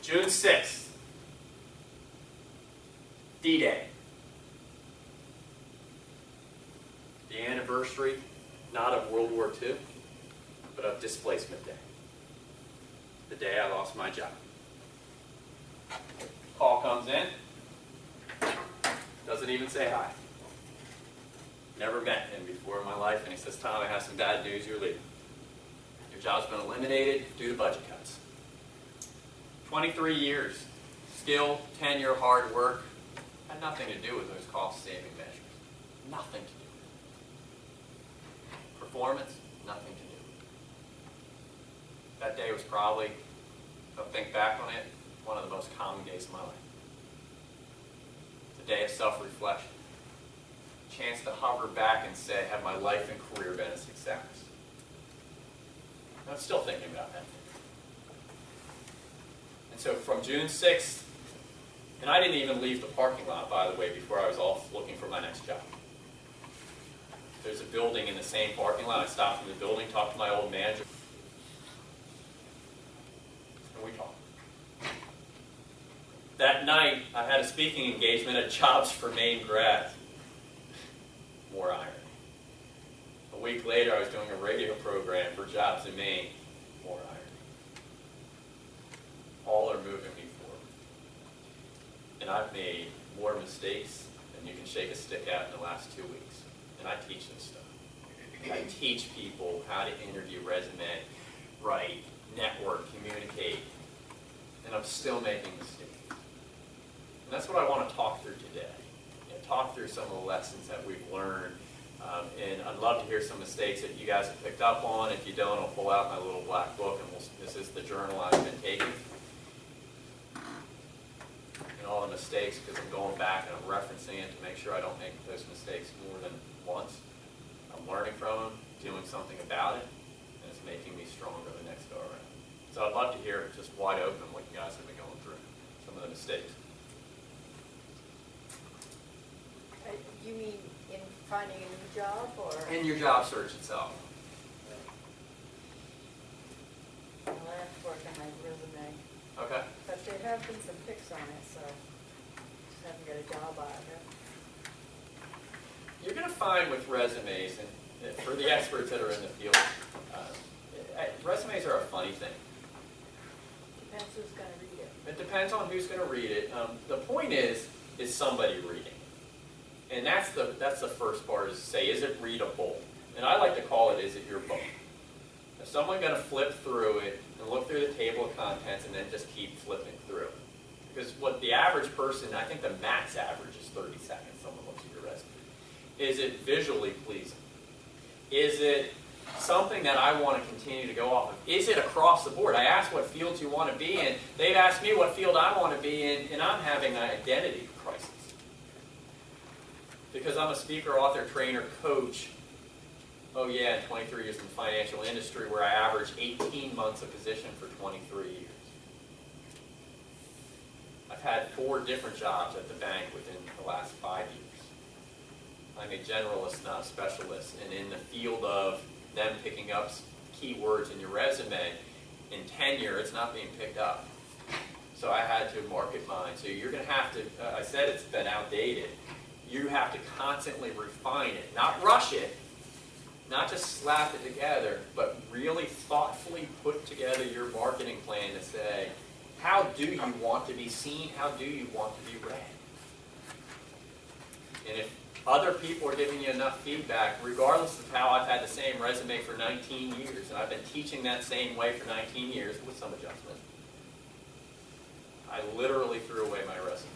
June 6th, D-Day. The anniversary, not of World War II, but of Displacement Day. The day I lost my job. Call comes in, doesn't even say hi. Never met him before in my life, and he says, "Tom, I have some bad news, you're leaving. Your job's been eliminated due to budget cuts." 23 years, skill, tenure, hard work, had nothing to do with those cost-saving measures. Nothing to do with it. Performance, nothing to do with it. That day was probably, if I think back on it, one of the most common days of my life. It's a day of self-reflection. A chance to hover back and say, have my life and career been a success? And I'm still thinking about that. And so from June 6th, and I didn't even leave the parking lot, by the way, before I was off looking for my next job. There's a building in the same parking lot. I stopped in the building, talked to my old manager, and we talked. That night, I had a speaking engagement at Jobs for Maine grads. More irony. A week later, I was doing a radio program for Jobs in Maine. More irony. All are moving me forward. And I've made more mistakes than you can shake a stick at in the last 2 weeks. And I teach this stuff. I teach people how to interview, resume, write, network, communicate. And I'm still making mistakes. And that's what I want to talk through today. Talk through some of the lessons that we've learned. And I'd love to hear some mistakes that you guys have picked up on. If you don't, I'll pull out my little black book, and this is the journal I've been taking. And all the mistakes, because I'm going back and I'm referencing it to make sure I don't make those mistakes more than once. I'm learning from them, doing something about it, and it's making me stronger the next go around. So I'd love to hear just wide open what you guys have been going through, some of the mistakes. You mean in finding a new job, or? In your job search itself. Well, I have to work on my resume. Okay. But there have been some picks on it, so just haven't got a job out of it. You're going to find with resumes, and for the experts that are in the field, resumes are a funny thing. Depends who's going to read it. It depends on who's going to read it. The point is somebody reading? And that's the first part, is to say, is it readable? And I like to call it, is it your book? Is someone going to flip through it and look through the table of contents and then just keep flipping through? Because what the average person, I think the max average is 30 seconds, someone looks at your resume. Is it visually pleasing? Is it something that I want to continue to go off of? Is it across the board? I asked what fields you want to be in. They've asked me what field I want to be in, and I'm having an identity crisis. Because I'm a speaker, author, trainer, coach. Oh yeah, 23 years in the financial industry, where I averaged 18 months a position for 23 years. I've had 4 different jobs at the bank within the last 5 years. I'm a generalist, not a specialist. And in the field of them picking up keywords in your resume, in tenure, it's not being picked up. So I had to market mine. So you're going to have to, I said it's been outdated. You have to constantly refine it, not rush it, not just slap it together, but really thoughtfully put together your marketing plan to say, how do you want to be seen? How do you want to be read? And if other people are giving you enough feedback, regardless of how I've had the same resume for 19 years, and I've been teaching that same way for 19 years with some adjustment, I literally threw away my resume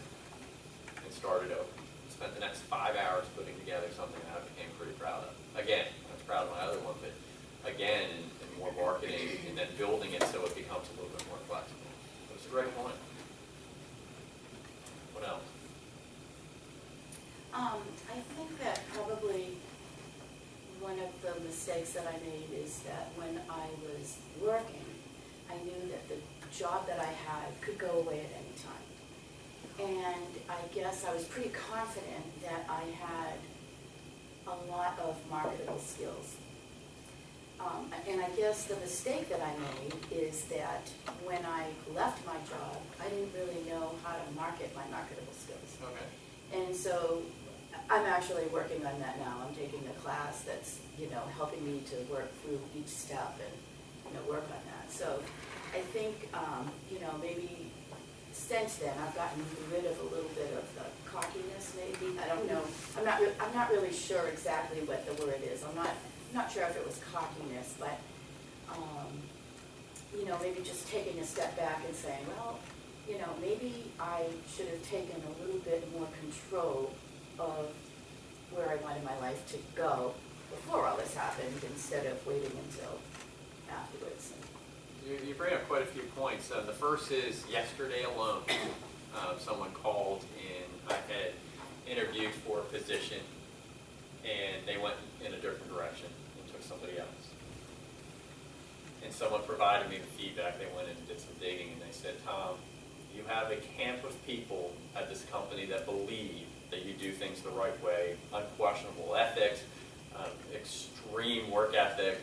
and started over. Spent the next 5 hours putting together something that I became pretty proud of. Again, I was proud of my other one, but again, and more marketing, and then building it so it becomes a little bit more flexible. It was a great point. What else? I think that probably one of the mistakes that I made is that when I was working, I knew that the job that I had could go away at any time. And I guess I was pretty confident that I had a lot of marketable skills. And I guess the mistake that I made is that when I left my job, I didn't really know how to market my marketable skills. Okay. And so I'm actually working on that now. I'm taking a class that's, helping me to work through each step and, work on that. So I think, maybe since then I've gotten rid of a little bit of the cockiness maybe. I don't know. I'm not really sure exactly what the word is. I'm not sure if it was cockiness, but, maybe just taking a step back and saying, well, maybe I should have taken a little bit more control of where I wanted my life to go before all this happened instead of waiting until afterwards. You bring up quite a few points. The first is yesterday alone, someone called and I had interviewed for a position and they went in a different direction and took somebody else. And someone provided me the feedback. They went in and did some digging and they said, Tom, you have a camp of people at this company that believe that you do things the right way, unquestionable ethics, extreme work ethic,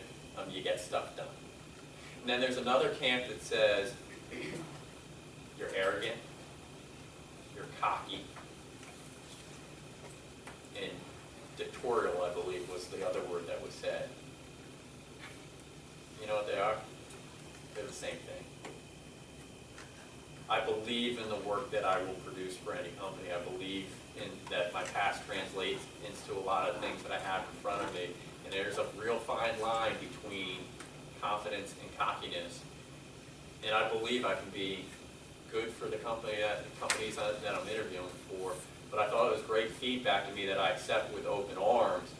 you get stuff done. And then there's another camp that says you're arrogant, you're cocky, and dictatorial, I believe, was the other word that was said. You know what they are? They're the same thing. I believe in the work that I will produce for any company. I believe in that my past translates into a lot of things that I have in front of me. And there's a real fine line between confidence and cockiness. And I believe I can be good for the companies that I'm interviewing for. But I thought it was great feedback to me that I accept with open arms.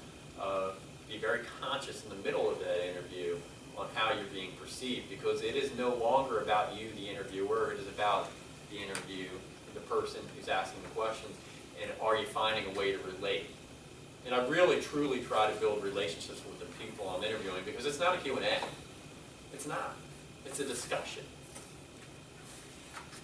Be very conscious in the middle of that interview on how you're being perceived, because it is no longer about you, the interviewer. It is about the interview, the person who's asking the questions, and are you finding a way to relate? And I really, truly try to build relationships with the people I'm interviewing, because it's not a Q&A. It's not. It's a discussion.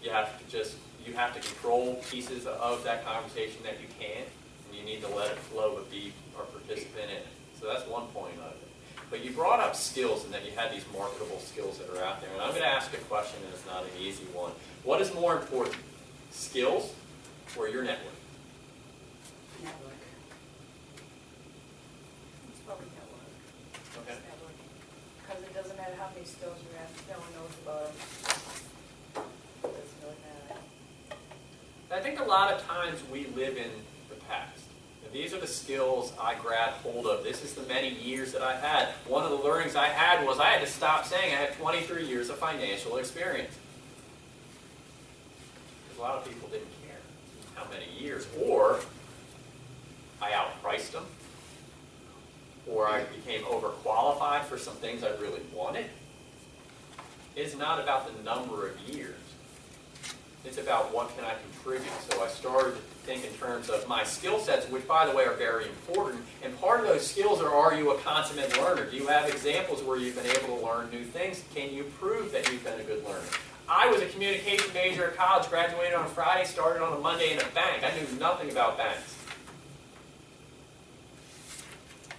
You have to control pieces of that conversation that you can, and you need to let it flow but be a participant in it. So that's one point of it. But you brought up skills and that you had these marketable skills that are out there. And I'm going to ask a question, and it's not an easy one. What is more important, skills or your network? Network. It's probably network. Okay. It's networking. Because it doesn't matter how many skills you have, no one knows about them. It doesn't really matter. I think a lot of times we live in the past. These are the skills I grabbed hold of. This is the many years that I had. One of the learnings I had was I had to stop saying I had 23 years of financial experience. Because a lot of people didn't care how many years. Or I outpriced them. Or I became overqualified for some things I really wanted. It's not about the number of years. It's about what can I contribute. So I started to think in terms of my skill sets, which, by the way, are very important. And part of those skills are you a consummate learner? Do you have examples where you've been able to learn new things? Can you prove that you've been a good learner? I was a communication major at college, graduated on a Friday, started on a Monday in a bank. I knew nothing about banks,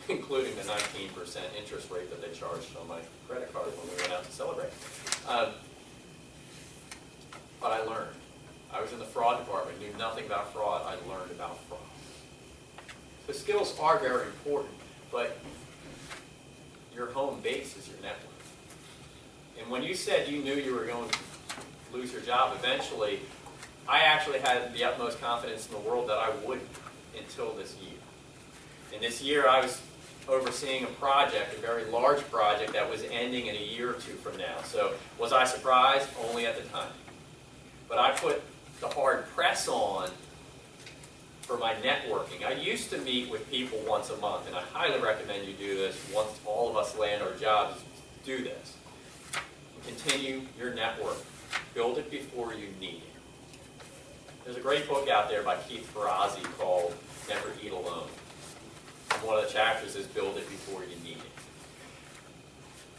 including the 19% interest rate that they charged on my credit card when we went out to celebrate. But I learned. I was in the fraud department, knew nothing about fraud. I learned about fraud. So skills are very important, but your home base is your network. And when you said you knew you were going to lose your job eventually, I actually had the utmost confidence in the world that I wouldn't until this year. And this year I was overseeing a project, a very large project that was ending in a year or two from now. So was I surprised? Only at the time. But I put the hard press on for my networking. I used to meet with people once a month, and I highly recommend you do this once all of us land our jobs. Do this. Continue your network. Build it before you need it. There's a great book out there by Keith Ferrazzi called Never Eat Alone. And one of the chapters is Build It Before You Need It.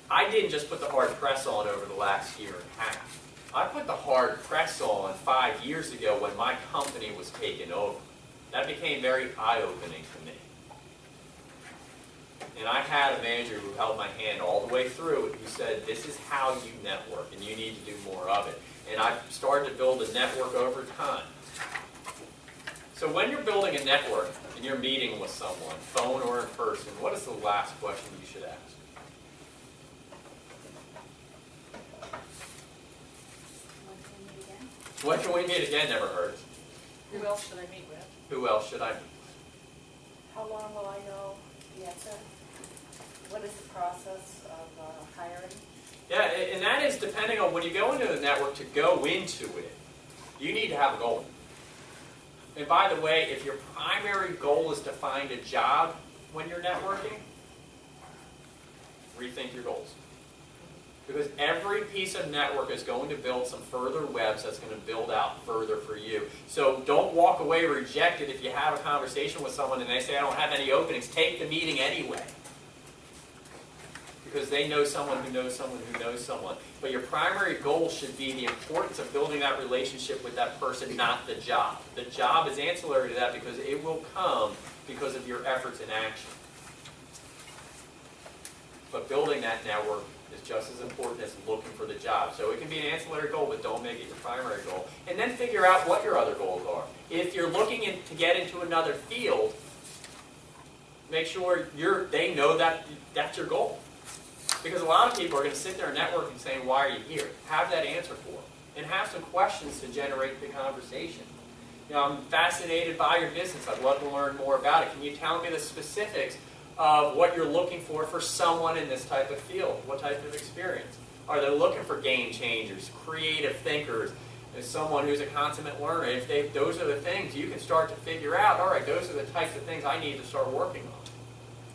I didn't just put the hard press on over the last year and a half. I put the hard press on 5 years ago when my company was taken over. That became very eye-opening to me. And I had a manager who held my hand all the way through it, who said, this is how you network, and you need to do more of it. And started to build a network over time. So when you're building a network and you're meeting with someone, phone or in person, what is the last question you should ask? When can we meet again? When can we meet again never hurts. Who else should I meet with? Who else should I meet? How long will I know the answer? What is the process of hiring? Yeah, and that is depending on when you go into the network, to go into it, you need to have a goal. And by the way, if your primary goal is to find a job when you're networking, rethink your goals. Because every piece of network is going to build some further webs that's going to build out further for you. So don't walk away rejected if you have a conversation with someone and they say, I don't have any openings. Take the meeting anyway. Because they know someone who knows someone who knows someone. But your primary goal should be the importance of building that relationship with that person, not the job. The job is ancillary to that because it will come because of your efforts in action. But building that network is just as important as looking for the job. So it can be an ancillary goal, but don't make it your primary goal. And then figure out what your other goals are. If you're looking to get into another field, make sure they know that that's your goal. Because a lot of people are going to sit there and network and saying, why are you here? Have that answer for them. And have some questions to generate the conversation. You know, I'm fascinated by your business. I'd love to learn more about it. Can you tell me the specifics of what you're looking for someone in this type of field? What type of experience? Are they looking for game changers, creative thinkers, as someone who's a consummate learner? If those are the things, you can start to figure out, all right, those are the types of things I need to start working on.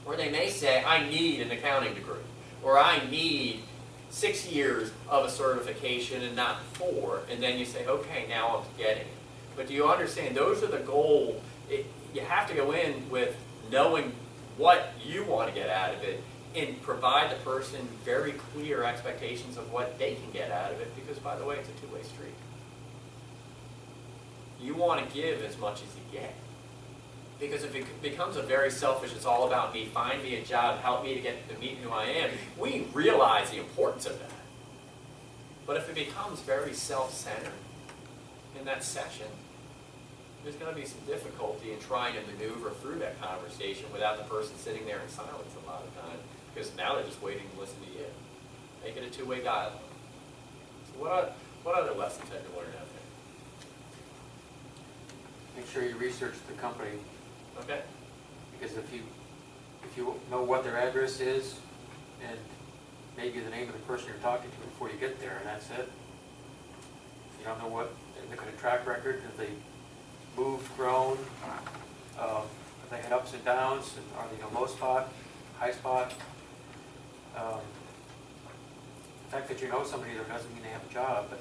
Or they may say, I need an accounting degree. Or I need 6 years of a certification and not 4. And then you say, okay, now I'm getting it. But do you understand? Those are the goals. You have to go in with knowing what you want to get out of it and provide the person very clear expectations of what they can get out of it, because, by the way, it's a two-way street. You want to give as much as you get. Because if it becomes a very selfish, it's all about me, find me a job, help me to get to meet who I am, we realize the importance of that. But if it becomes very self-centered in that session, there's going to be some difficulty in trying to maneuver through that conversation without the person sitting there in silence a lot of times, because now they're just waiting to listen to you. Make it a two-way dialogue. So what other lessons have you learned out there? Make sure you research the company, Okay. because if you know what their address is and maybe the name of the person you're talking to before you get there, and that's it. You don't know what, look at a track record, if they moved, grown, if they had ups and downs, and are they in a low spot, high spot. The fact that you know somebody there doesn't mean they have a job, but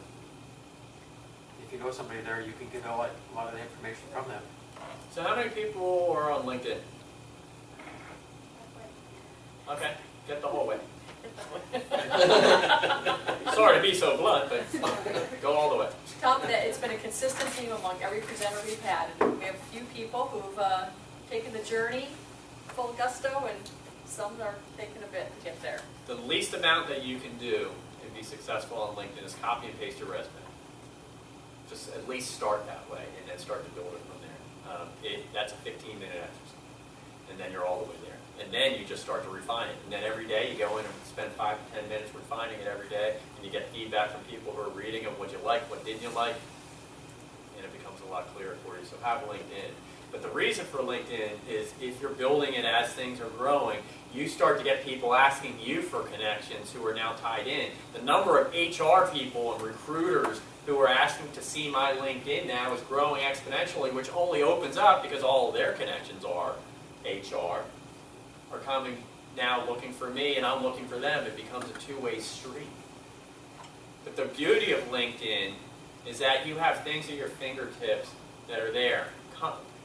if you know somebody there, you can get a lot of the information from them. So how many people are on LinkedIn? Okay, get the whole way. Sorry to be so blunt, but go all the way. Tom, it's been a consistent theme among every presenter we've had. And we have a few people who've taken the journey full gusto, and some are taking a bit to get there. The least amount that you can do and be successful on LinkedIn is copy and paste your resume. Just at least start that way, and then start to build it from there. That's a 15-minute exercise, and then you're all the way there. And then you just start to refine it. And then every day you go in and spend 5 to 10 minutes refining it every day, and you get feedback from people who are reading of what you like, what didn't you like, and it becomes a lot clearer for you. So have LinkedIn. But the reason for LinkedIn is if you're building it as things are growing, you start to get people asking you for connections who are now tied in. The number of HR people and recruiters who are asking to see my LinkedIn now is growing exponentially, which only opens up because all of their connections are HR, are coming now looking for me and I'm looking for them. It becomes a two-way street. But the beauty of LinkedIn is that you have things at your fingertips that are there.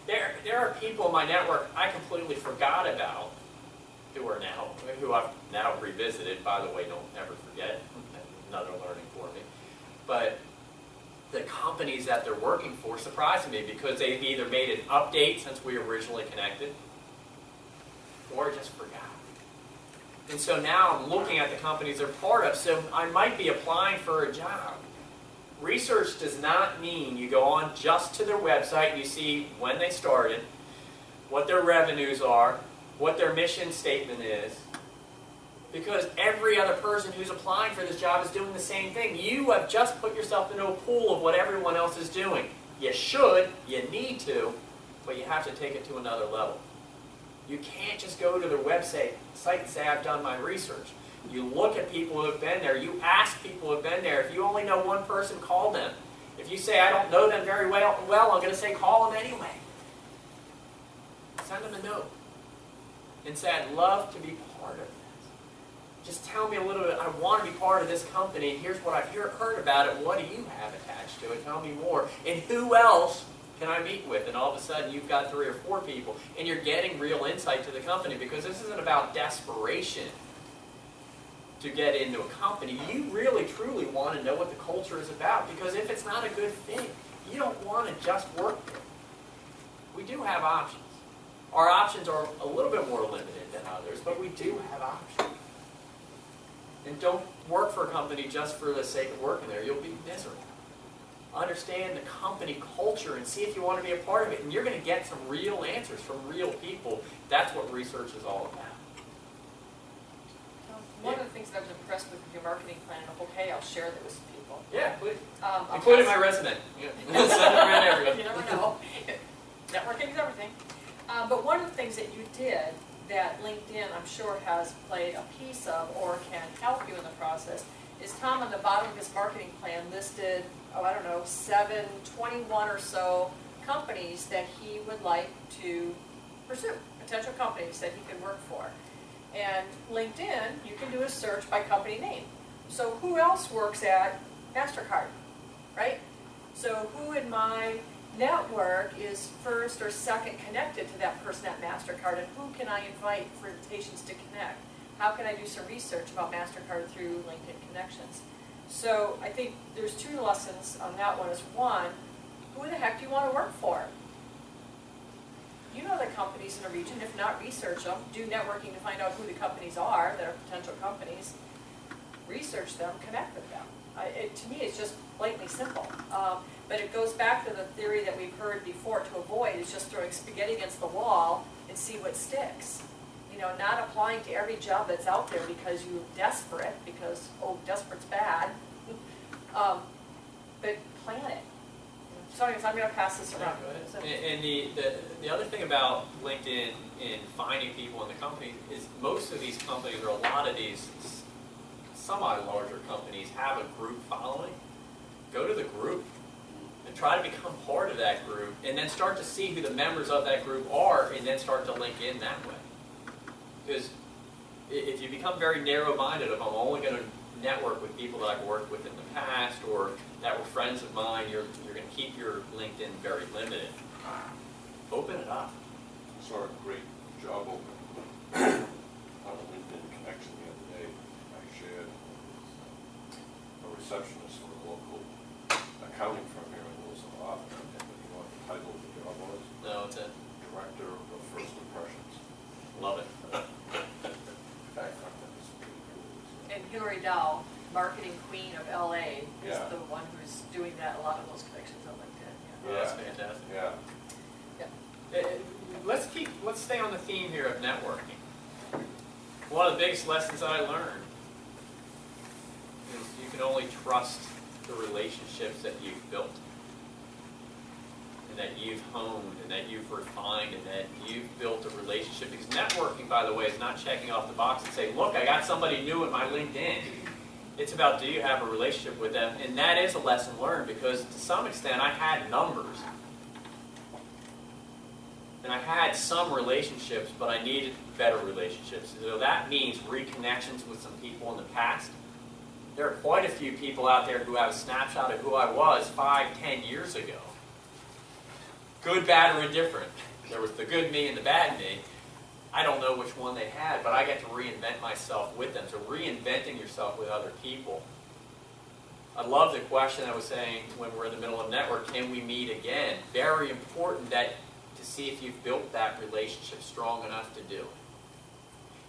There are people in my network I completely forgot about who I've now revisited. By the way, don't ever forget. Another learning for me. But the companies that they're working for surprised me because they've either made an update since we originally connected or just forgot. And so now I'm looking at the companies they're part of, so I might be applying for a job. Research does not mean you go on just to their website and you see when they started, what their revenues are, what their mission statement is, because every other person who's applying for this job is doing the same thing. You have just put yourself into a pool of what everyone else is doing. You should, you need to, but you have to take it to another level. You can't just go to their website and say, I've done my research. You look at people who have been there. You ask people who have been there. If you only know one person, call them. If you say, I don't know them very well, I'm going to say, call them anyway. Send them a note and say, I'd love to be part of this. Just tell me a little bit. I want to be part of this company. Here's what I've heard about it. What do you have attached to it? Tell me more. And who else can I meet with? And all of a sudden, you've got 3 or 4 people, and you're getting real insight to the company, because this isn't about desperation to get into a company. You really, truly want to know what the culture is about, because if it's not a good fit, you don't want to just work there. We do have options. Our options are a little bit more limited than others, but we do have options. And don't work for a company just for the sake of working there. You'll be miserable. Understand the company culture and see if you want to be a part of it. And you're going to get some real answers from real people. That's what research is all about. One of the things that I was impressed with your marketing plan, and okay, I'll share that with some people. Yeah, please. I'll Including pass- my resume. Yeah. Send it around everybody. You never know. Networking is everything. But one of the things that you did that LinkedIn, I'm sure, has played a piece of or can help you in the process is Tom on the bottom of his marketing plan listed, 21 or so companies that he would like to pursue, potential companies that he could work for. And LinkedIn, you can do a search by company name. So who else works at MasterCard, right? So who in my network is first or second connected to that person at MasterCard, and who can I invite for invitations to connect? How can I do some research about MasterCard through LinkedIn connections? So I think there's 2 lessons on that one. Is one, who the heck do you want to work for? You know the companies in a region. If not, research them. Do networking to find out who the companies are that are potential companies. Research them, connect with them. To me, it's just blatantly simple. But it goes back to the theory that we've heard before, to avoid is just throwing spaghetti against the wall and see what sticks. Not applying to every job that's out there because you're desperate, because, desperate's bad. But plan it. So anyways, I'm going to pass this around. Yeah, go ahead. And the other thing about LinkedIn in finding people in the company is most of these companies, or a lot of these semi-larger companies, have a group following. Go to the group and try to become part of that group, and then start to see who the members of that group are, and then start to link in that way. Because if you become very narrow-minded of, I'm only going to network with people that I've worked with in the past or that were friends of mine, you're going to keep your LinkedIn very limited. Open it up. I saw a great job opening on a LinkedIn connection the other day. I shared a receptionist for a local accounting firm here in Lewiston. I can't remember what the title of the job was. No, it's a Director of First Impressions. love it. In fact, I thought that was pretty cool. And Hillary Dowd, marketing queen of LA, is Yeah. the one who's doing that, a lot of those connections on LinkedIn. Oh, that's fantastic. Yeah. Let's stay on the theme here of networking. One of the biggest lessons that I learned is you can only trust the relationships that you've built, and that you've honed, and that you've refined, and that you've built a relationship. Because networking, by the way, is not checking off the box and saying, look, I got somebody new in my LinkedIn. It's about, do you have a relationship with them? And that is a lesson learned, because to some extent I had numbers. And I had some relationships, but I needed better relationships. So that means reconnections with some people in the past. There are quite a few people out there who have a snapshot of who I was 5, 10 years ago. Good, bad, or indifferent. There was the good me and the bad me. I don't know which one they had, but I get to reinvent myself with them. So reinventing yourself with other people. I love the question I was saying when we're in the middle of network, can we meet again? Very important to see if you've built that relationship strong enough to do it.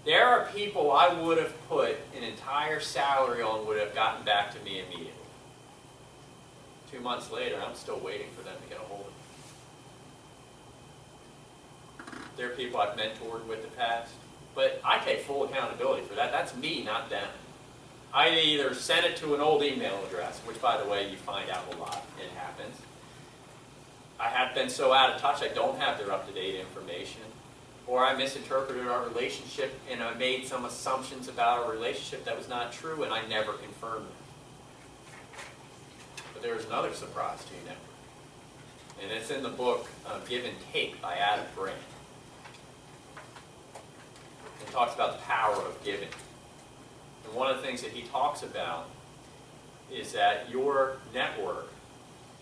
There are people I would have put an entire salary on would have gotten back to me immediately. 2 months later, I'm still waiting for them to get a hold of me. There are people I've mentored with the past, but I take full accountability for that. That's me, not them. I either send it to an old email address, which, by the way, you find out a lot. It happens. I have been so out of touch, I don't have their up-to-date information. Or I misinterpreted our relationship and I made some assumptions about our relationship that was not true, and I never confirmed them. But there's another surprise to you now. And it's in the book Give and Take by Adam Grant. It talks about the power of giving. And one of the things that he talks about is that your network,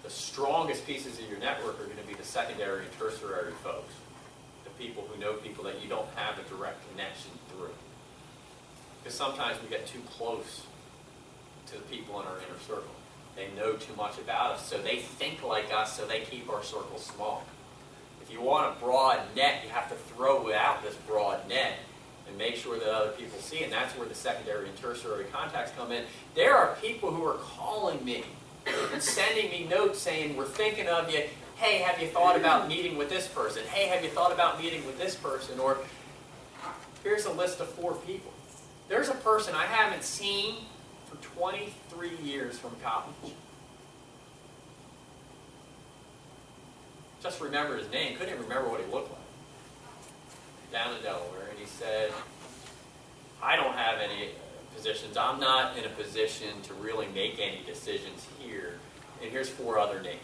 the strongest pieces of your network are going to be the secondary and tertiary folks. The people who know people that you don't have a direct connection through. Because sometimes we get too close to the people in our inner circle. They know too much about us, so they think like us, so they keep our circle small. If you want a broad net, you have to throw out this broad net and make sure that other people see it. And that's where the secondary and tertiary contacts come in. There are people who are calling me and sending me notes saying, we're thinking of you. Hey, have you thought about meeting with this person? Hey, have you thought about meeting with this person? Or here's a list of 4 people. There's a person I haven't seen for 23 years from college. Just remember his name. Couldn't even remember what he looked like. Down in Delaware, and he said, I don't have any positions. I'm not in a position to really make any decisions here. And here's 4 other names.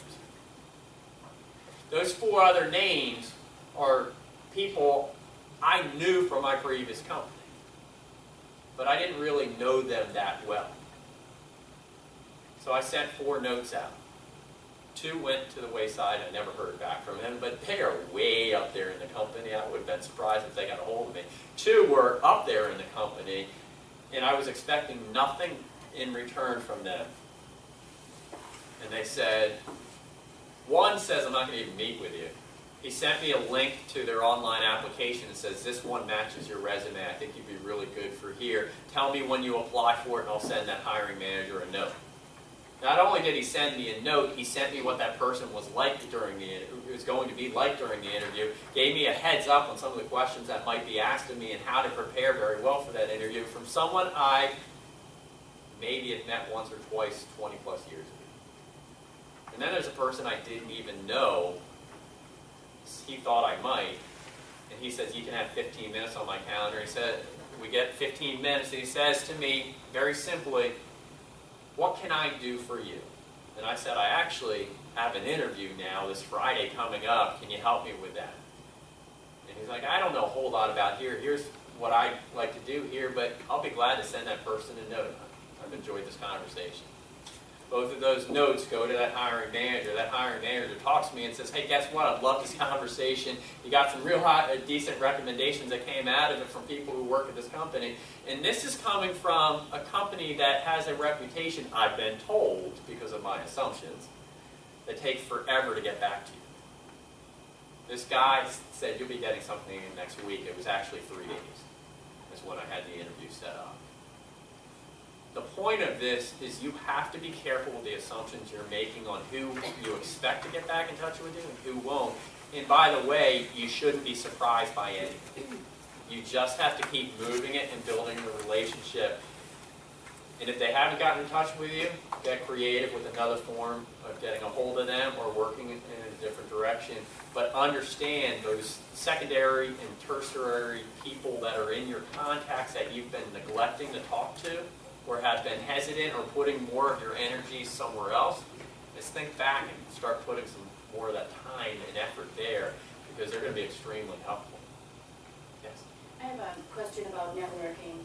Those 4 other names are people I knew from my previous company. But I didn't really know them that well. So I sent 4 notes out. 2 went to the wayside. I never heard back from them, but they are way up there in the company. I would have been surprised if they got a hold of me. 2 were up there in the company, and I was expecting nothing in return from them. And they said, one says, I'm not going to even meet with you. He sent me a link to their online application and says, this one matches your resume. I think you'd be really good for here. Tell me when you apply for it, and I'll send that hiring manager a note. Not only did he send me a note, he sent me what that person was like during the was going to be like during the interview, gave me a heads up on some of the questions that might be asked of me and how to prepare very well for that interview from someone I maybe had met once or twice 20 plus years ago. And then there's a person I didn't even know. He thought I might, and he says, you can have 15 minutes on my calendar. He said, we get 15 minutes, and he says to me, very simply, what can I do for you? And I said, I actually have an interview now this Friday coming up. Can you help me with that? And he's like, I don't know a whole lot about here. Here's what I'd like to do here, but I'll be glad to send that person a note. I've enjoyed this conversation. Both of those notes go to that hiring manager. That hiring manager talks to me and says, hey, guess what? I've loved this conversation. You got some real decent recommendations that came out of it from people who work at this company. And this is coming from a company that has a reputation, I've been told, because of my assumptions, that takes forever to get back to you. This guy said, you'll be getting something in next week. It was actually 3 days. That's when I had the interview set up. The point of this is you have to be careful with the assumptions you're making on who you expect to get back in touch with you and who won't. And by the way, you shouldn't be surprised by anything. You just have to keep moving it and building the relationship. And if they haven't gotten in touch with you, get creative with another form of getting a hold of them or working in a different direction. But understand those secondary and tertiary people that are in your contacts that you've been neglecting to talk to, or have been hesitant or putting more of your energy somewhere else, is think back and start putting some more of that time and effort there, because they're going to be extremely helpful. Yes? I have a question about networking.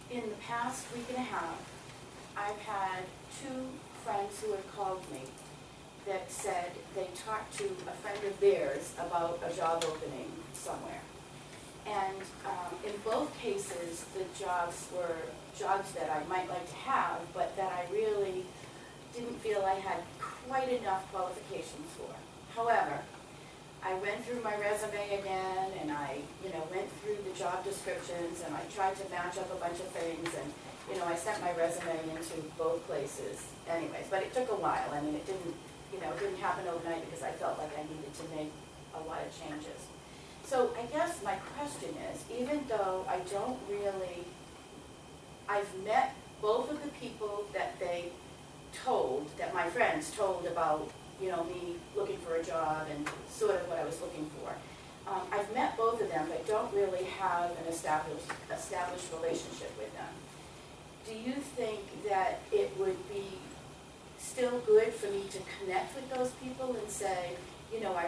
In the past week and a half, I've had 2 friends who have called me that said they talked to a friend of theirs about a job opening somewhere. And in both cases, the jobs were jobs that I might like to have, but that I really didn't feel I had quite enough qualifications for. However, I went through my resume again, and I went through the job descriptions, and I tried to match up a bunch of things, and you know, I sent my resume into both places anyways, but it took a while. I mean, it didn't, you know, it didn't happen overnight because I felt like I needed to make a lot of changes. So I guess my question is, even though I don't really, I've met both of the people that they told, that my friends told about, you know, me looking for a job and sort of what I was looking for. I've met both of them, but don't really have an established relationship with them. Do you think that it would be still good for me to connect with those people and say, you know,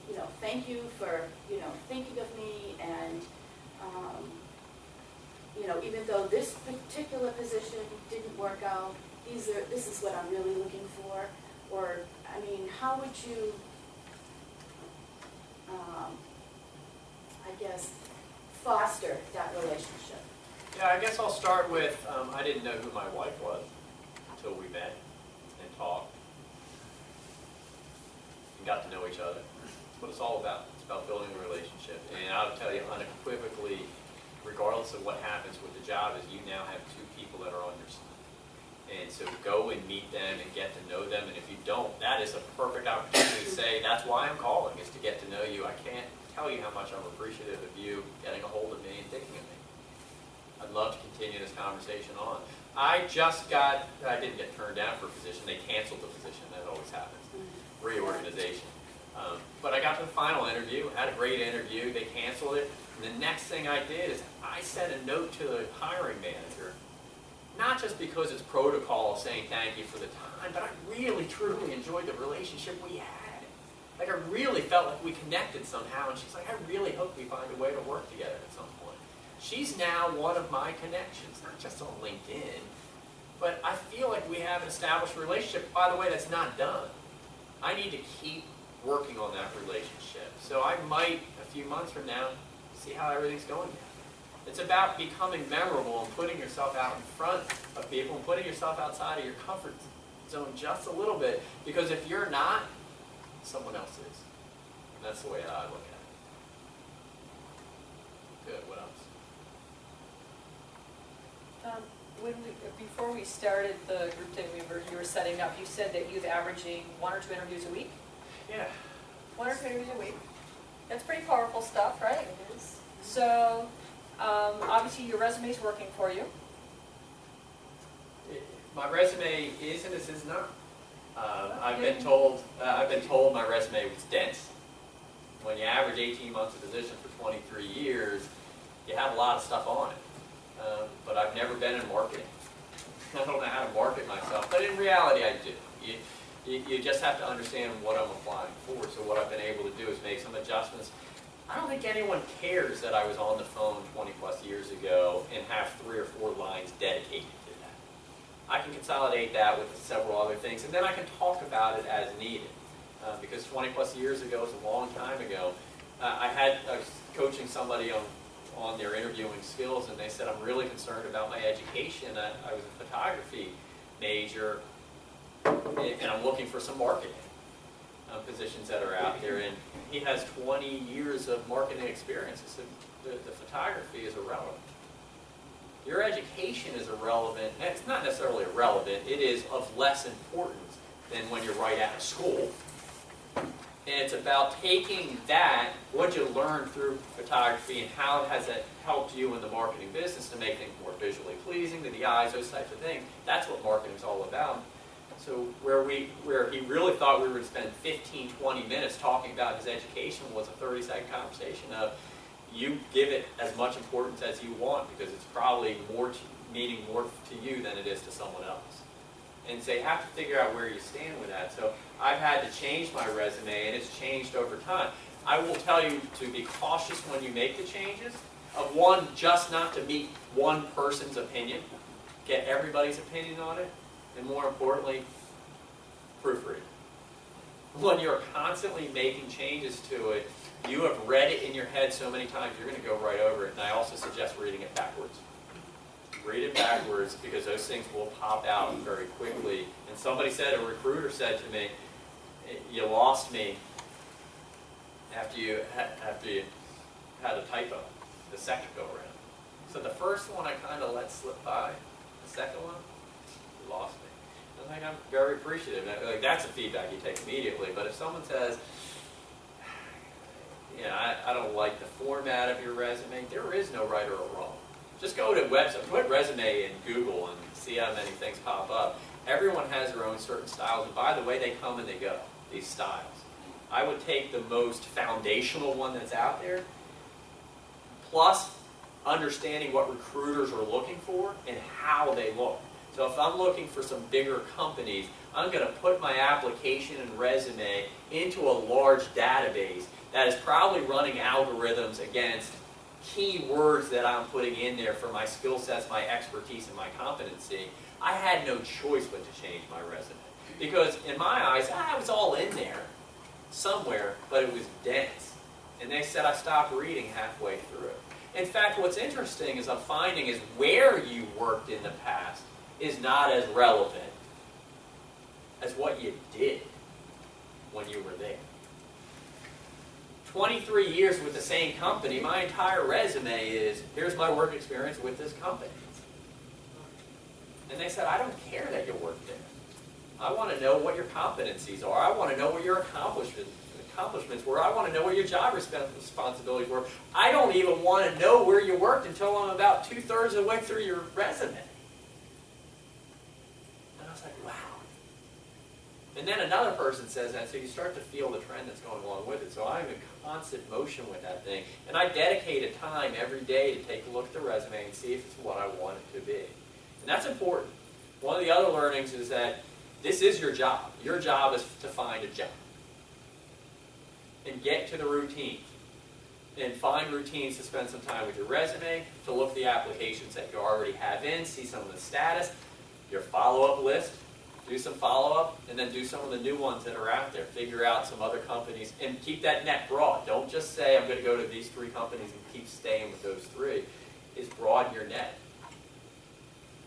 you know, thank you for, you know, thinking of me, and, you know, even though this particular position didn't work out, this is what I'm really looking for? Or, I mean, how would you, I guess, foster that relationship? Yeah, I guess I'll start with, I didn't know who my wife was until we met and talked and got to know each other. That's what it's all about. It's about building a relationship. And I'll tell you unequivocally, regardless of what happens with the job, is you now have two people that are on your side. And so go and meet them and get to know them. And if you don't, that is a perfect opportunity to say, that's why I'm calling, is to get to know you. I can't tell you how much I'm appreciative of you getting a hold of me and thinking of me. I'd love to continue this conversation on. I didn't get turned down for a position. They canceled the position. That always happens. Reorganization. But I got to the final interview, had a great interview. They canceled it. And the next thing I did is I sent a note to the hiring manager, not just because it's protocol saying thank you for the time, but I really, truly enjoyed the relationship we had. Like, I really felt like we connected somehow, and she's like, I really hope we find a way to work together at some point. She's now one of my connections, not just on LinkedIn, but I feel like we have an established relationship. By the way, that's not done. I need to keep working on that relationship. So I might, a few months from now, see how everything's going now. It's about becoming memorable and putting yourself out in front of people and putting yourself outside of your comfort zone just a little bit, because if you're not, someone else is. And that's the way I look at it. Good, what else? Before we started the group that you were setting up, you said that you're averaging 1 or 2 interviews a week? Yeah. 1 or 2 interviews a week. That's pretty powerful stuff, right? It is. So, obviously your resume's working for you. My resume is and it is not. I've been told my resume was dense. When you average 18 months of position for 23 years, you have a lot of stuff on it. But I've never been in marketing. I don't know how to market myself, but in reality I do. You just have to understand what I'm applying for. So what I've been able to do is make some adjustments. I don't think anyone cares that I was on the phone 20 plus years ago and have 3 or 4 lines dedicated to that. I can consolidate that with several other things, and then I can talk about it as needed. Because 20 plus years ago is a long time ago. I was coaching somebody on their interviewing skills, and they said, I'm really concerned about my education. I was a photography major, and I'm looking for some marketing positions that are out there. And he has 20 years of marketing experience. I said, the photography is irrelevant. Your education is irrelevant. And it's not necessarily irrelevant. It is of less importance than when you're right out of school. And it's about taking that, what you learned through photography, and how has it helped you in the marketing business to make things more visually pleasing to the eyes, those types of things. That's what marketing is all about. So where he really thought we were going to spend 15, 20 minutes talking about his education was a 30-second conversation of, you give it as much importance as you want, because it's probably meaning more to you than it is to someone else. And so you have to figure out where you stand with that. So I've had to change my resume, and it's changed over time. I will tell you to be cautious when you make the changes. Of one, just not to meet one person's opinion. Get everybody's opinion on it. And more importantly, proofread. When you're constantly making changes to it, you have read it in your head so many times, you're going to go right over it. And I also suggest reading it backwards. Read it backwards, because those things will pop out very quickly. And somebody said, a recruiter said to me, you lost me after you had a typo the second go around. So the first one I kind of let slip by. The second one, you lost me. And like, I'm very appreciative. Like, that's a feedback you take immediately. But if someone says, I don't like the format of your resume, there is no right or wrong. Just go to a website, put resume in Google and see how many things pop up. Everyone has their own certain styles, and by the way, they come and they go, these styles. I would take the most foundational one that's out there, plus understanding what recruiters are looking for and how they look. So if I'm looking for some bigger companies, I'm going to put my application and resume into a large database that is probably running algorithms against keywords that I'm putting in there for my skill sets, my expertise, and my competency. I had no choice but to change my resume. Because in my eyes, it was all in there somewhere, but it was dense. And they said I stopped reading halfway through. In fact, what's interesting is I'm finding is where you worked in the past is not as relevant as what you did when you were there. 23 years with the same company, my entire resume is, here's my work experience with this company. And they said, I don't care that you worked there. I want to know what your competencies are. I want to know what your accomplishments were. I want to know what your job responsibilities were. I don't even want to know where you worked until I'm about 2/3 of the way through your resume. And I was like, wow. And then another person says that, so you start to feel the trend that's going along with it. So I'm in constant motion with that thing. And I dedicate a time every day to take a look at the resume and see if it's what I want it to be. And that's important. One of the other learnings is that this is your job. Your job is to find a job. And get to the routine. And find routines to spend some time with your resume, to look at the applications that you already have in, see some of the status, your follow-up list, do some follow-up, and then do some of the new ones that are out there. Figure out some other companies, and keep that net broad. Don't just say, I'm going to go to these 3 companies and keep staying with those 3. Is broaden your net.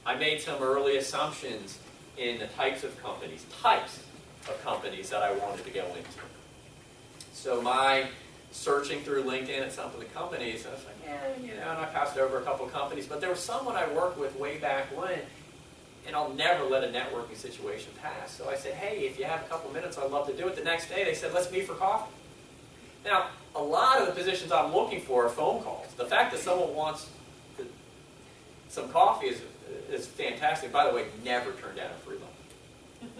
I made some early assumptions in the types of companies that I wanted to go into. So my searching through LinkedIn at some of the companies, I was like, and I passed over a couple of companies, but there was someone I worked with way back when, and I'll never let a networking situation pass. So I said, hey, if you have a couple minutes, I'd love to do it. The next day, they said, let's meet for coffee. Now, a lot of the positions I'm looking for are phone calls. The fact that someone wants some coffee is fantastic. By the way, never turn down a free lunch.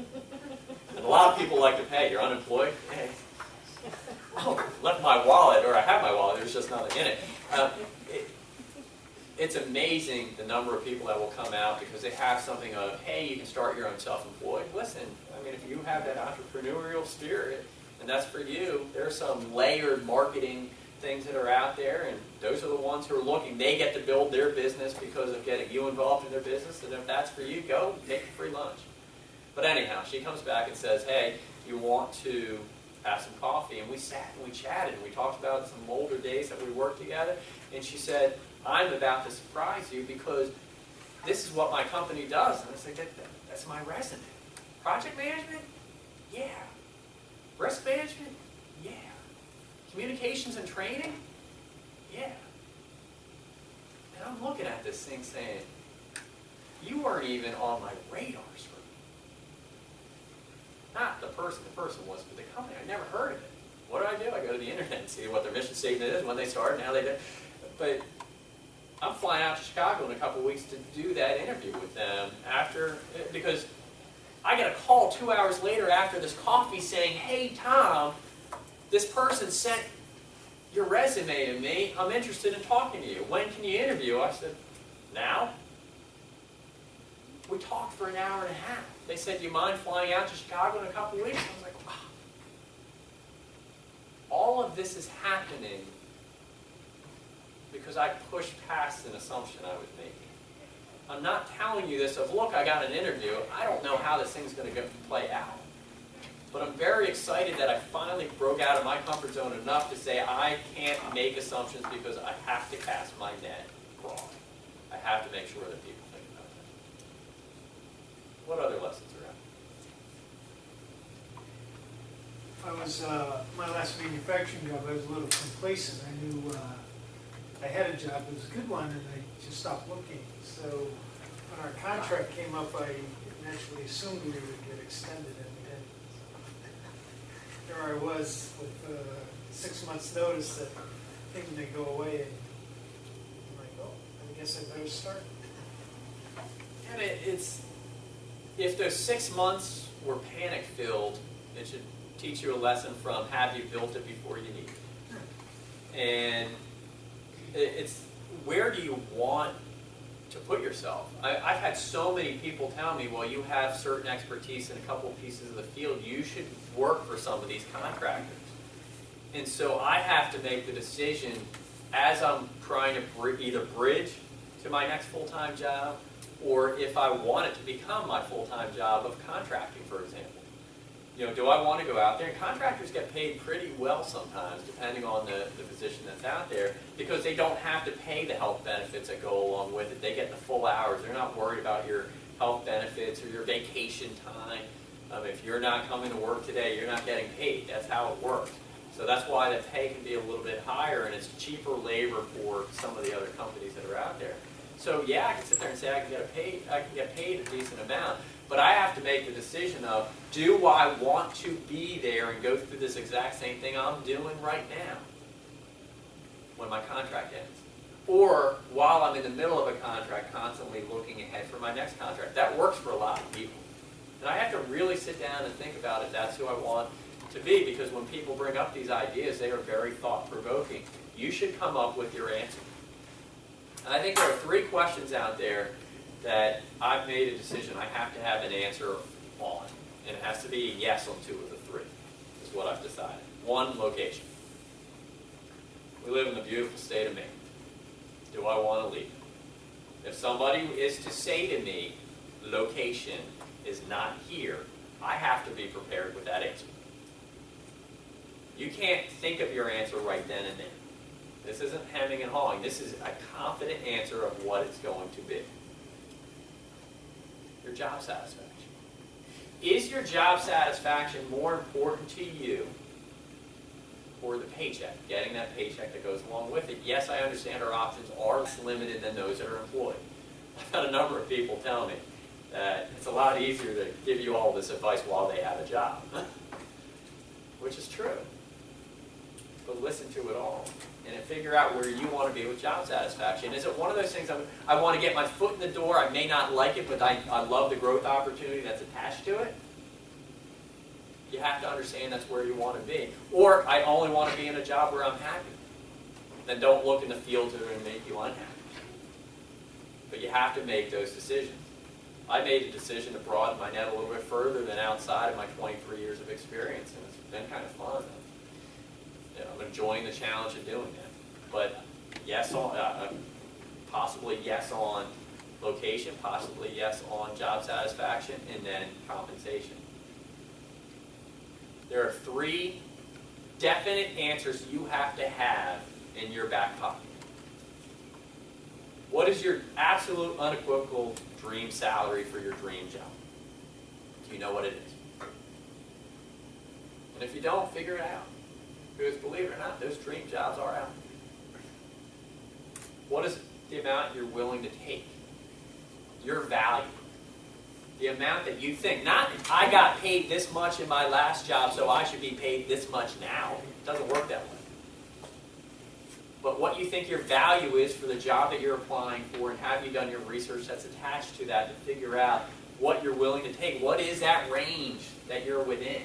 And a lot of people like to pay. You're unemployed? Hey. Oh, left my wallet, or I have my wallet, there's just nothing in it. It's amazing the number of people that will come out because they have something of, hey, you can start your own self-employed. Listen, I mean, if you have that entrepreneurial spirit, and that's for you, there's some layered marketing things that are out there, and those are the ones who are looking. They get to build their business because of getting you involved in their business, and if that's for you, go make a free lunch. But anyhow, she comes back and says, hey, you want to have some coffee? And we sat and we chatted, and we talked about some older days that we worked together, and she said, I'm about to surprise you because this is what my company does. And I said, that's my resume. Project management? Yeah. Risk management? Yeah. Communications and training? Yeah. And I'm looking at this thing saying, you weren't even on my radar screen. Not the person was, but the company. I never heard of it. What do? I go to the internet and see what their mission statement is, when they started, and how they did. But I'm flying out to Chicago in a couple of weeks to do that interview with them because I get a call 2 hours later after this coffee saying, hey, Tom, this person sent your resume to me. I'm interested in talking to you. When can you interview? I said, now? We talked for an hour and a half. They said, do you mind flying out to Chicago in a couple of weeks? I was like, wow. All of this is happening because I pushed past an assumption I was making. I'm not telling you this of, look, I got an interview. I don't know how this thing's going to play out. But I'm very excited that I finally broke out of my comfort zone enough to say I can't make assumptions because I have to cast my net broad. I have to make sure that people think about that. What other lessons are out? I was, my last manufacturing job, I was a little complacent. I knew I had a job, it was a good one, and I just stopped looking. So when our contract came up, I naturally assumed we would get extended, and we didn't. There I was with 6 months' notice that things may go away, and I'm like, oh, I guess I better start. And it's, if those 6 months were panic-filled, it should teach you a lesson from have you built it before you need it. And it's, where do you want to put yourself? I've had so many people tell me, well, you have certain expertise in a couple pieces of the field, you should work for some of these contractors. And so I have to make the decision as I'm trying to either bridge to my next full-time job, or if I want it to become my full-time job of contracting, for example. You know, do I want to go out there? And contractors get paid pretty well sometimes, depending on the position that's out there, because they don't have to pay the health benefits that go along with it. They get the full hours. They're not worried about your health benefits or your vacation time. If you're not coming to work today, you're not getting paid. That's how it works. So that's why the pay can be a little bit higher, and it's cheaper labor for some of the other companies that are out there. So yeah, I can sit there and say I can get paid a decent amount, but I have to make the decision of, do I want to be there and go through this exact same thing I'm doing right now when my contract ends? Or while I'm in the middle of a contract, constantly looking ahead for my next contract. That works for a lot of people. And I have to really sit down and think about if that's who I want to be, because when people bring up these ideas, they are very thought-provoking. You should come up with your answer. And I think there are 3 questions out there that I've made a decision I have to have an answer on. And it has to be a yes on 2 of the 3, is what I've decided. 1, location. We live in the beautiful state of Maine. Do I want to leave? If somebody is to say to me, location is not here, I have to be prepared with that answer. You can't think of your answer right then and there. This isn't hemming and hawing. This is a confident answer of what it's going to be. Your job satisfaction. Is your job satisfaction more important to you or the paycheck, getting that paycheck that goes along with it? Yes, I understand our options are less limited than those that are employed. I've had a number of people tell me that it's a lot easier to give you all this advice while they have a job, which is true. But listen to it all and figure out where you want to be with job satisfaction. Is it one of those things I want to get my foot in the door, I may not like it, but I love the growth opportunity that's attached to it? You have to understand that's where you want to be. Or I only want to be in a job where I'm happy. Then don't look in the fields that are going to make you unhappy. But you have to make those decisions. I made a decision to broaden my net a little bit further than outside of my 23 years of experience, and it's been kind of fun. I'm enjoying the challenge of doing that. But yes on, possibly yes on location, possibly yes on job satisfaction, and then compensation. There are 3 definite answers you have to have in your back pocket. What is your absolute unequivocal dream salary for your dream job? Do you know what it is? And if you don't, figure it out. Because believe it or not, those dream jobs are out there. What is the amount you're willing to take? Your value. The amount that you think, not I got paid this much in my last job, so I should be paid this much now. It doesn't work that way. But what you think your value is for the job that you're applying for, and have you done your research that's attached to that to figure out what you're willing to take? What is that range that you're within?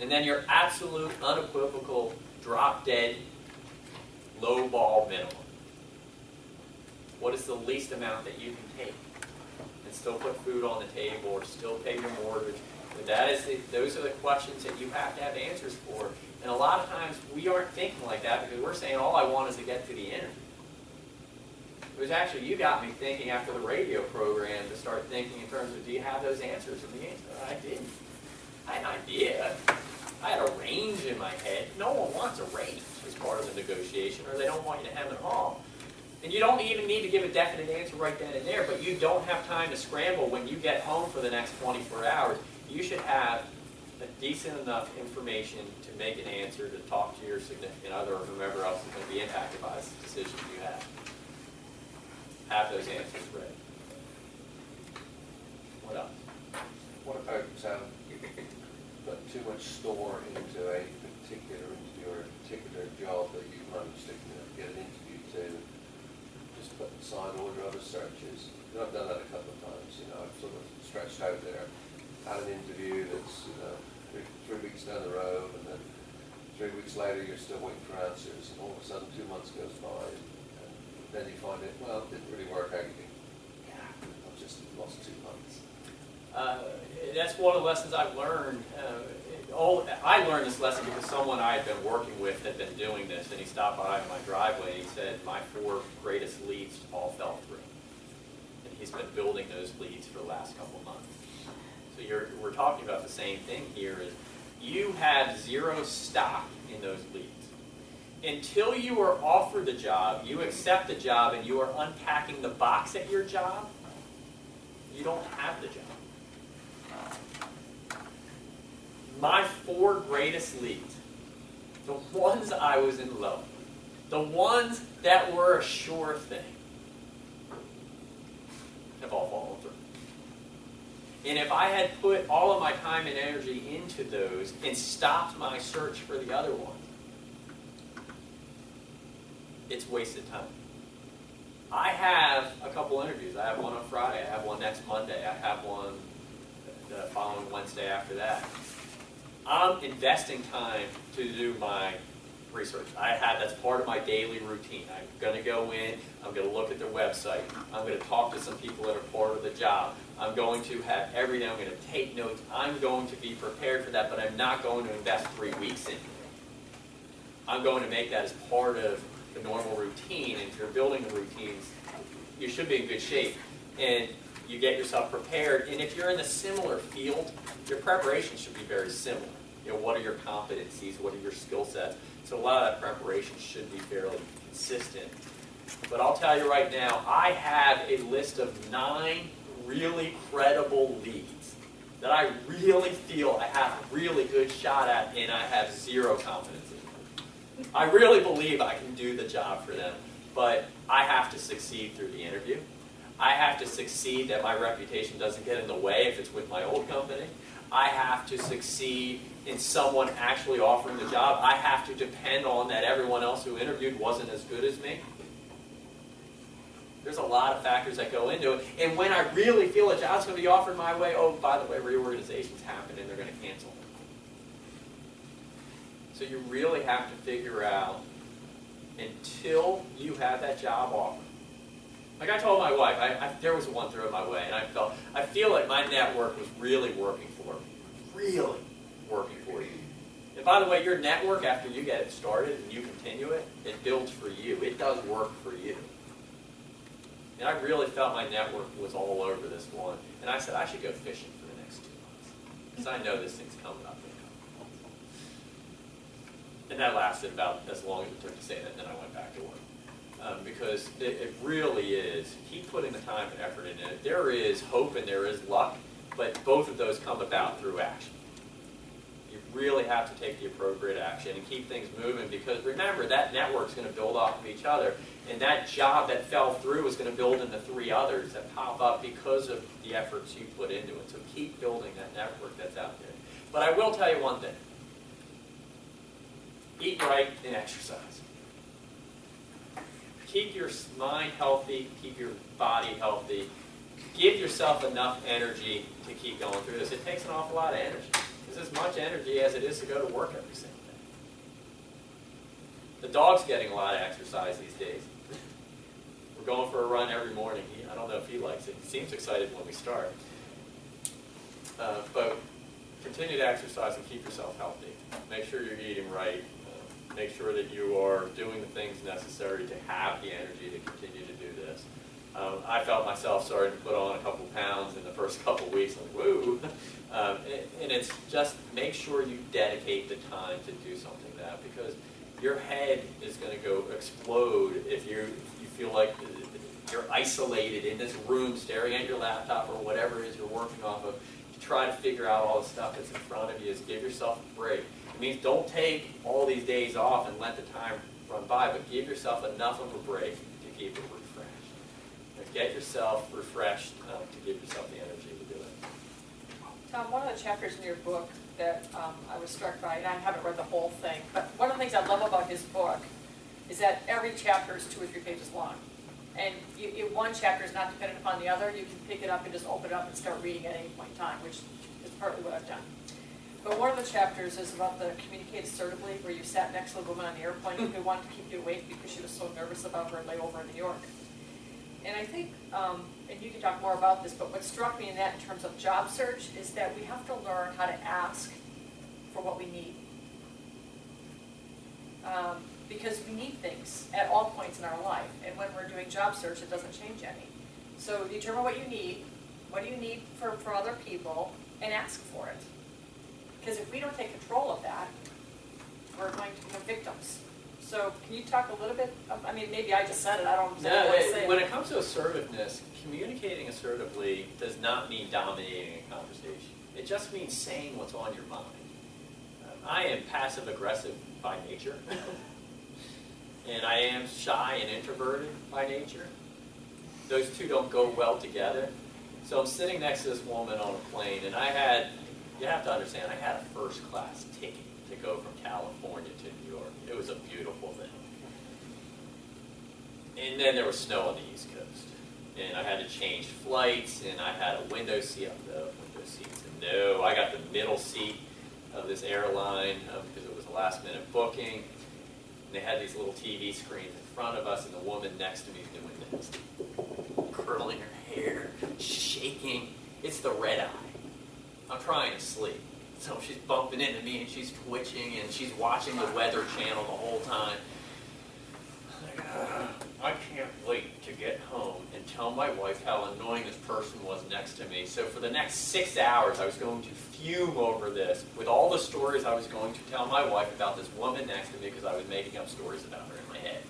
And then your absolute, unequivocal, drop-dead, low-ball minimum. What is the least amount that you can take and still put food on the table or still pay your mortgage? Those are the questions that you have to have answers for. And a lot of times we aren't thinking like that because we're saying all I want is to get to the interview. It was actually, you got me thinking after the radio program to start thinking in terms of, do you have those answers? And the answer, I didn't. I had an idea. I had a range in my head. No one wants a range as part of the negotiation, or they don't want you to hem and haw. And you don't even need to give a definite answer right then and there, but you don't have time to scramble when you get home for the next 24 hours. You should have decent enough information to make an answer to talk to your significant other or whomever else is going to be impacted by this decision you have. Have those answers ready. What else? What about put too much store into a particular interview or a particular job that you managed to get an interview to? Just put aside all your other searches. And I've done that a couple of times. I've sort of stretched out there, had an interview that's 3 weeks down the road, and then 3 weeks later you're still waiting for answers, and all of a sudden 2 months goes by, and then you find it, well, it didn't really work out. You think, yeah, I've just lost 2 months. That's one of the lessons I've learned. I learned this lesson because someone I had been working with had been doing this, and he stopped by my driveway and he said, my 4 greatest leads all fell through. And he's been building those leads for the last couple of months. So we're talking about the same thing here, is you have 0 stock in those leads. Until you are offered the job, you accept the job, and you are unpacking the box at your job, you don't have the job. My 4 greatest leads, the ones I was in love with, the ones that were a sure thing, have all fallen through. And if I had put all of my time and energy into those and stopped my search for the other ones, it's wasted time. I have a couple interviews. I have one on Friday. I have one next Monday. I have one the following Wednesday after that. I'm investing time to do my research. That's part of my daily routine. I'm going to go in, I'm going to look at their website, I'm going to talk to some people that are part of the job. I'm going to have every day, I'm going to take notes. I'm going to be prepared for that, but I'm not going to invest 3 weeks into it. I'm going to make that as part of the normal routine. And if you're building the routines, you should be in good shape. And you get yourself prepared. And if you're in a similar field, your preparation should be very similar. What are your competencies? What are your skill sets? So a lot of that preparation should be fairly consistent. But I'll tell you right now, I have a list of 9 really credible leads that I really feel I have a really good shot at, and I have 0 confidence in. I really believe I can do the job for them, but I have to succeed through the interview. I have to succeed that my reputation doesn't get in the way if it's with my old company. I have to succeed in someone actually offering the job. I have to depend on that everyone else who interviewed wasn't as good as me. There's a lot of factors that go into it. And when I really feel a job's going to be offered my way, oh, by the way, reorganizations happen and they're going to cancel. So you really have to figure out, until you have that job offer. Like I told my wife, there was one thrown my way, and I feel like my network was really working for me. Really working for you. And by the way, your network, after you get it started and you continue it, it builds for you. It does work for you. And I really felt my network was all over this one. And I said, I should go fishing for the next 2 months. Because I know this thing's coming up in a couple months. And that lasted about as long as it took to say that, and then I went back to work. Because it really is, keep putting the time and effort into it. There is hope and there is luck, but both of those come about through action. You really have to take the appropriate action and keep things moving, because remember, that network's going to build off of each other, and that job that fell through is going to build into 3 others that pop up because of the efforts you put into it. So keep building that network that's out there. But I will tell you one thing. Eat right and exercise. Keep your mind healthy, keep your body healthy. Give yourself enough energy to keep going through this. It takes an awful lot of energy. It's as much energy as it is to go to work every single day. The dog's getting a lot of exercise these days. We're going for a run every morning. I don't know if he likes it. He seems excited when we start. But continue to exercise and keep yourself healthy. Make sure you're eating right. Make sure that you are doing the things necessary to have the energy to continue to do this. I felt myself starting to put on a couple pounds in the first couple weeks. Like, woo! And it's just make sure you dedicate the time to do something like that, because your head is going to go explode if you feel like you're isolated in this room staring at your laptop or whatever it is you're working off of, try to figure out all the stuff that's in front of you is give yourself a break. It means don't take all these days off and let the time run by, but give yourself enough of a break to keep it refreshed. Get yourself refreshed to give yourself the energy to do it. Tom, one of the chapters in your book that I was struck by, and I haven't read the whole thing, but one of the things I love about his book is that every chapter is 2 or 3 pages long. And one chapter is not dependent upon the other. You can pick it up and just open it up and start reading at any point in time, which is partly what I've done. But one of the chapters is about the communicate assertively, where you sat next to a woman on the airplane who wanted to keep you awake because she was so nervous about her layover in New York. And I think, and you can talk more about this, but what struck me in that in terms of job search is that we have to learn how to ask for what we need. Because we need things at all points in our life, and when we're doing job search, it doesn't change any. So determine what you need, what do you need from other people, and ask for it. Because if we don't take control of that, we're going to become victims. So can you talk a little bit, I mean, maybe I just said it, I don't know what to say. When it comes to assertiveness, communicating assertively does not mean dominating a conversation. It just means saying what's on your mind. I am passive aggressive by nature. And I am shy and introverted by nature. Those two don't go well together. So I'm sitting next to this woman on a plane, and you have to understand, I had a first-class ticket to go from California to New York. It was a beautiful thing. And then there was snow on the East Coast. And I had to change flights, and I had a window seat up the window seats. And no, I got the middle seat of this airline because it was a last-minute booking. And they had these little TV screens in front of us, and the woman next to me is doing this. Curling her hair, shaking. It's the red eye. I'm trying to sleep. So she's bumping into me, and she's twitching, and she's watching the Weather Channel the whole time. I can't wait to get home and tell my wife how annoying this person was next to me. So for the next 6 hours, I was going to fume over this with all the stories I was going to tell my wife about this woman next to me because I was making up stories about her in my head.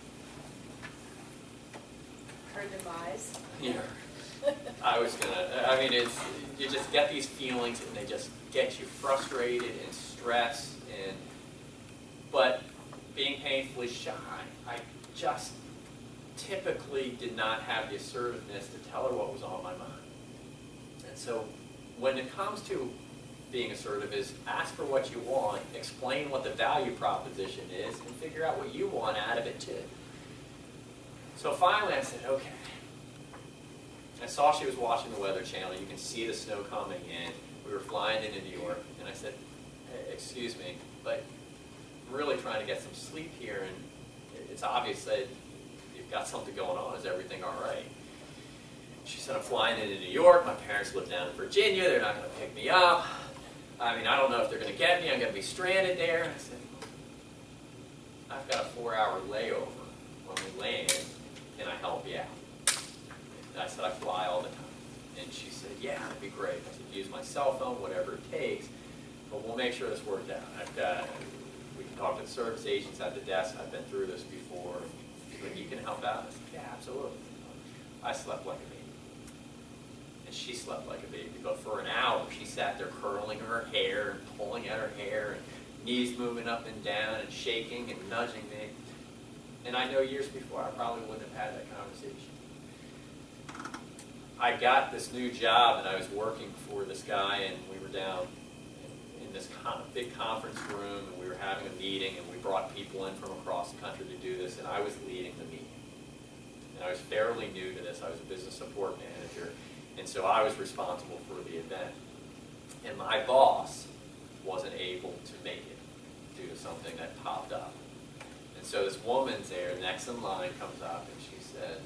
Her demise. Yeah. You just get these feelings and they just get you frustrated and stressed but being painfully shy, I just typically did not have the assertiveness to tell her what was on my mind. And so when it comes to being assertive is ask for what you want, explain what the value proposition is, and figure out what you want out of it too. So finally I said, okay. I saw she was watching the Weather Channel. You can see the snow coming in. We were flying into New York. And I said, hey, excuse me, but I'm really trying to get some sleep here. And it's obvious that you've got something going on. Is everything all right? She said, I'm flying into New York. My parents live down in Virginia. They're not going to pick me up. I mean, I don't know if they're going to get me. I'm going to be stranded there. And I said, I've got a 4-hour layover when we land. Can I help you out? And I said, I fly all the time. And she said, yeah, that'd be great. I said, use my cell phone, whatever it takes, but we'll make sure this worked out. We can talk to the service agents at the desk. I've been through this before. But you can help out? I said, yeah, absolutely. I slept like a baby. And she slept like a baby. But for an hour, she sat there curling her hair and pulling at her hair and knees moving up and down and shaking and nudging me. And I know years before, I probably wouldn't have had that conversation. I got this new job, and I was working for this guy, and we were down in this big conference room, and we were having a meeting, and we brought people in from across the country to do this, and I was leading the meeting. And I was fairly new to this. I was a business support manager, and so I was responsible for the event. And my boss wasn't able to make it due to something that popped up. And so this woman's there, next in line, comes up, and she said,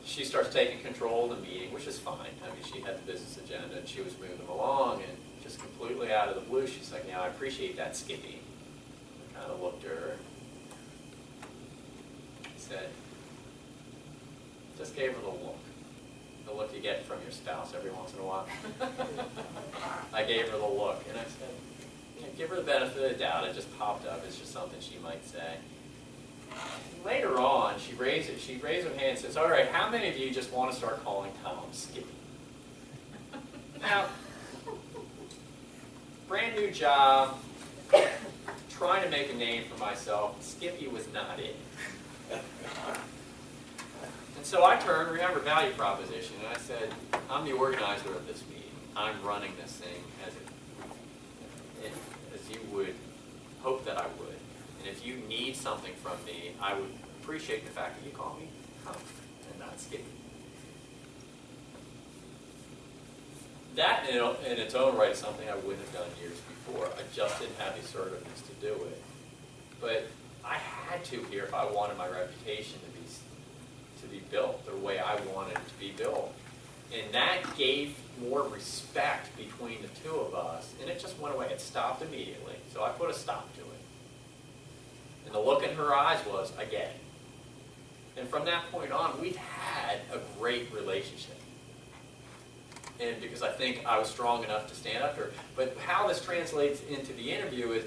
she starts taking control of the meeting, which is fine. I mean, she had the business agenda, and she was moving along, and just completely out of the blue, she's like, yeah, I appreciate that, Skippy. I kind of looked at her, and said, just gave her the look you get from your spouse every once in a while. I gave her the look, and I said, yeah, give her the benefit of the doubt. It just popped up. It's just something she might say. Later on, she raised her hand and says, all right, how many of you just want to start calling Tom Skippy? Now, brand new job, trying to make a name for myself. Skippy was not it. And so I turned, remember value proposition, and I said, I'm the organizer of this meeting. I'm running this thing as you would hope that I would. And if you need something from me, I would appreciate the fact that you call me Tom and not Skippy. That in its own right is something I wouldn't have done years before. I just didn't have the assertiveness to do it. But I had to here if I wanted my reputation to be built the way I wanted it to be built. And that gave more respect between the two of us, and it just went away. It stopped immediately. So I put a stop to it. And the look in her eyes was, I get it. And from that point on, we've had a great relationship. And because I think I was strong enough to stand up to her. But how this translates into the interview is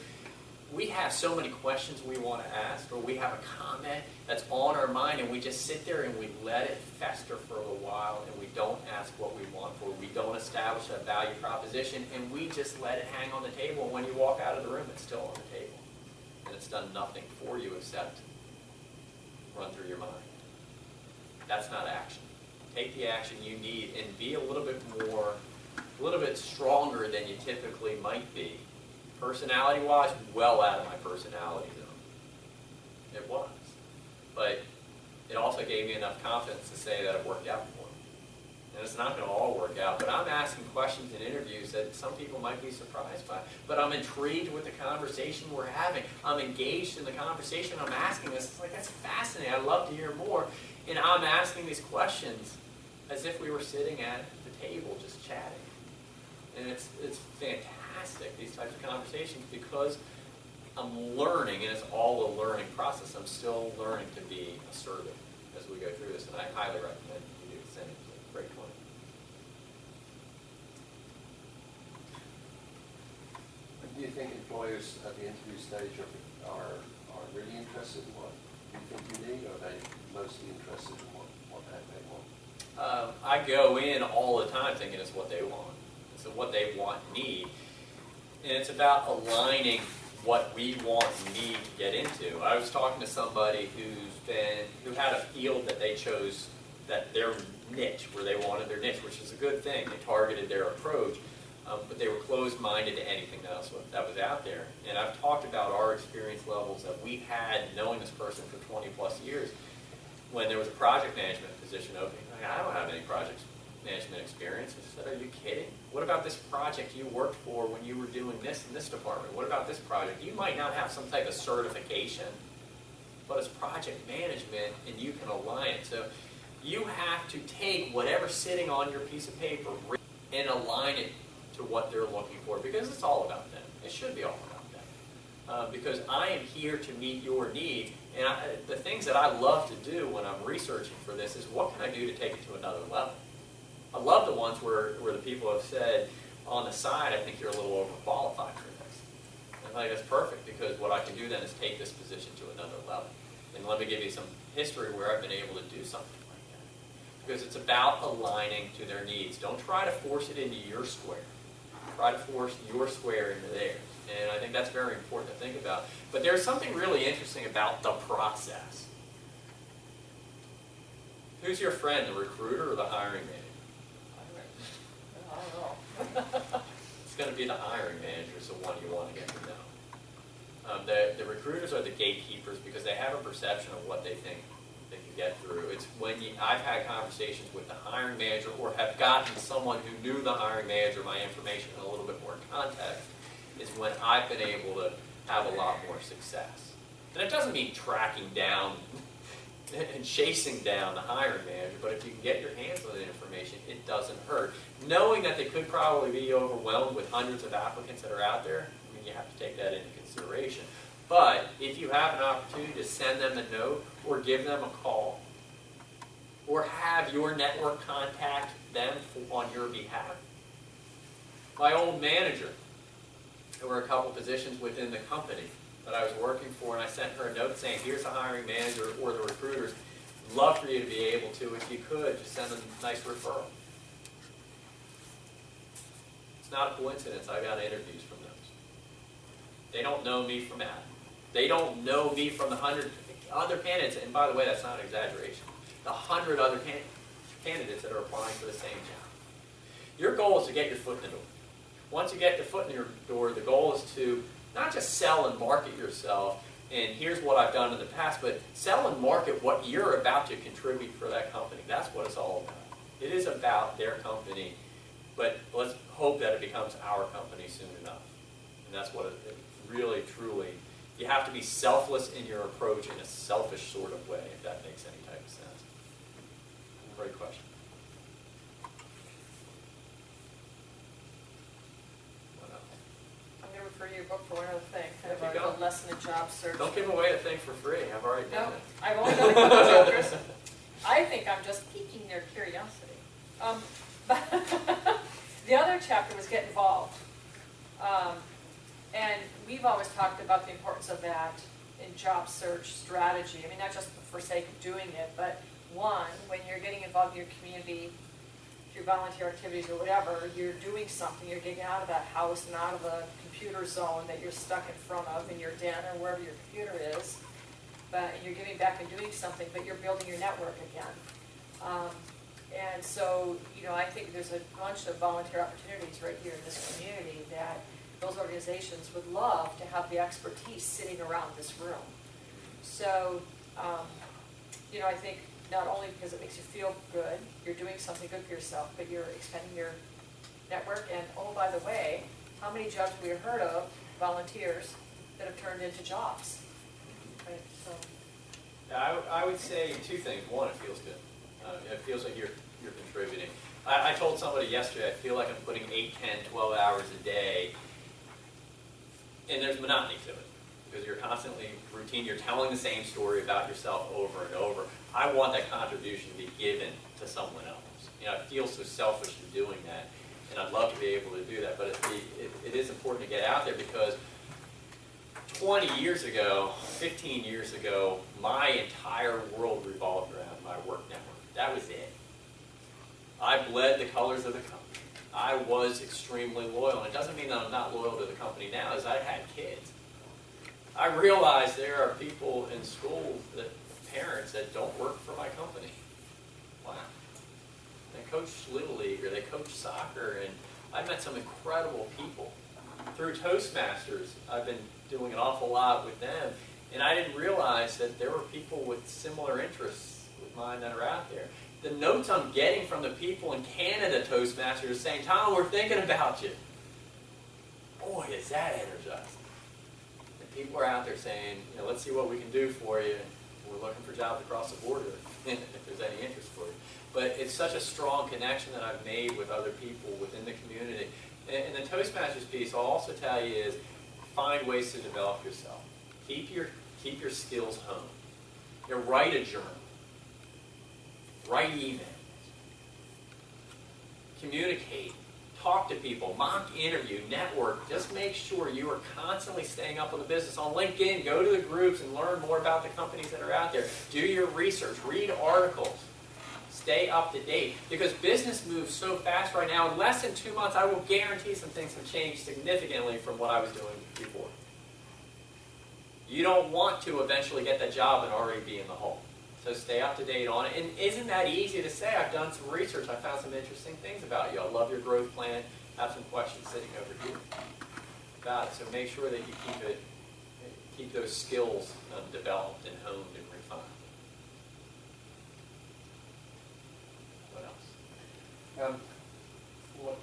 we have so many questions we want to ask, or we have a comment that's on our mind, and we just sit there and we let it fester for a little while, and we don't ask what we want for. We don't establish a value proposition, and we just let it hang on the table. And when you walk out of the room, it's still on the table. And it's done nothing for you except run through your mind. That's not action. Take the action you need and be a little bit stronger than you typically might be. Personality-wise, well out of my personality zone. It was. But it also gave me enough confidence to say that it worked out for me. And it's not going to all work out, but I'm asking questions in interviews that some people might be surprised by. But I'm intrigued with the conversation we're having. I'm engaged in the conversation. I'm asking this. It's like, that's fascinating. I'd love to hear more. And I'm asking these questions as if we were sitting at the table just chatting. And it's fantastic, these types of conversations, because I'm learning, and it's all a learning process. I'm still learning to be assertive as we go through this, and I highly recommend you do the same. It's a great point. Do you think employers at the interview stage are really interested in what you think you need, or are they mostly interested in what they want? I go in all the time thinking it's what they want. It's what they want and need. And it's about aligning what we want and need to get into. I was talking to somebody who had a field that they chose, that their niche, where they wanted their niche, which is a good thing. They targeted their approach, but they were closed-minded to anything else that was out there. And I've talked about our experience levels that we've had knowing this person for 20 plus years. When there was a project management position opening, I don't have any project management experience. I said, are you kidding? What about this project you worked for when you were doing this in this department? What about this project? You might not have some type of certification, but it's project management and you can align it. So you have to take whatever's sitting on your piece of paper and align it to what they're looking for, because it's all about them. It should be all about them. Because I am here to meet your needs. And the things that I love to do when I'm researching for this is, what can I do to take it to another level? I love the ones where the people have said, on the side, I think you're a little overqualified for this. And I think that's perfect, because what I can do then is take this position to another level. And let me give you some history where I've been able to do something like that. Because it's about aligning to their needs. Don't try to force it into your square. Try to force your square into theirs. And I think that's very important to think about. But there's something really interesting about the process. Who's your friend, the recruiter or the hiring manager? I don't know. It's going to be the hiring manager, is the one you want to get to know. The recruiters are the gatekeepers, because they have a perception of what they think they can get through. It's when I've had conversations with the hiring manager, or have gotten someone who knew the hiring manager my information in a little bit more context, is when I've been able to have a lot more success. And it doesn't mean tracking down and chasing down the hiring manager, but if you can get your hands on the information, it doesn't hurt. Knowing that they could probably be overwhelmed with hundreds of applicants that are out there, I mean, you have to take that into consideration. But if you have an opportunity to send them a note, or give them a call, or have your network contact them on your behalf. My old manager, there were a couple positions within the company that I was working for, and I sent her a note saying, here's the hiring manager or the recruiters. Love for you to be able to, if you could, just send them a nice referral. It's not a coincidence I got interviews from those. They don't know me from Adam. They don't know me from the 100 other candidates, and by the way, that's not an exaggeration. The 100 other candidates that are applying for the same job. Your goal is to get your foot in the door. Once you get your foot in your door, the goal is to not just sell and market yourself, and here's what I've done in the past, but sell and market what you're about to contribute for that company. That's what it's all about. It is about their company, but let's hope that it becomes our company soon enough. And that's what it really, truly, you have to be selfless in your approach in a selfish sort of way, if that makes any type of sense. Great question. What else? I'm going to refer you a book for one other thing, kind of There you a go. lesson in job search. Don't give away a thing for free. I've already No, done it. I've only done a couple chapters. I think I'm just piquing their curiosity. But the other chapter was get involved. And we've always talked about the importance of that in job search strategy. I mean, not just for sake of doing it, but one, when you're getting involved in your community, through volunteer activities or whatever, you're doing something, you're getting out of that house and out of the computer zone that you're stuck in front of in your den or wherever your computer is. But you're giving back and doing something, but you're building your network again. And so, I think there's a bunch of volunteer opportunities right here in this community that those organizations would love to have the expertise sitting around this room. So, I think not only because it makes you feel good, you're doing something good for yourself, but you're expanding your network. And oh, by the way, how many jobs have we heard of, volunteers, that have turned into jobs? Right, so. I would say two things. One, it feels good. It feels like you're contributing. I told somebody yesterday, I feel like I'm putting 8, 10, 12 hours a day, and there's monotony to it, because you're constantly routine, you're telling the same story about yourself over and over. I want that contribution to be given to someone else. I feel so selfish in doing that, and I'd love to be able to do that, but it is important to get out there, because 20 years ago, 15 years ago, my entire world revolved around my work network. That was it. I bled the colors of the company. I was extremely loyal. And it doesn't mean that I'm not loyal to the company now, as I had kids. I realized there are people in schools, parents that don't work for my company. Wow. They coach Little League or they coach soccer, and I've met some incredible people. Through Toastmasters, I've been doing an awful lot with them, and I didn't realize that there were people with similar interests with mine that are out there. The notes I'm getting from the people in Canada Toastmasters saying, Tom, we're thinking about you. Boy, is that energizing. And people are out there saying, let's see what we can do for you. We're looking for jobs across the border if there's any interest for you. But it's such a strong connection that I've made with other people within the community. And the Toastmasters piece, I'll also tell you, is find ways to develop yourself. Keep your skills home. Write a journal. Write emails. Communicate. Talk to people. Mock interview. Network. Just make sure you are constantly staying up on the business. On LinkedIn, go to the groups and learn more about the companies that are out there. Do your research. Read articles. Stay up to date. Because business moves so fast right now. In less than 2 months, I will guarantee some things have changed significantly from what I was doing before. You don't want to eventually get that job and already be in the hole. So stay up to date on it. And isn't that easy to say? I've done some research. I found some interesting things about you. I love your growth plan. I have some questions sitting over here about it. So make sure that you keep those skills developed and honed and refined. What else?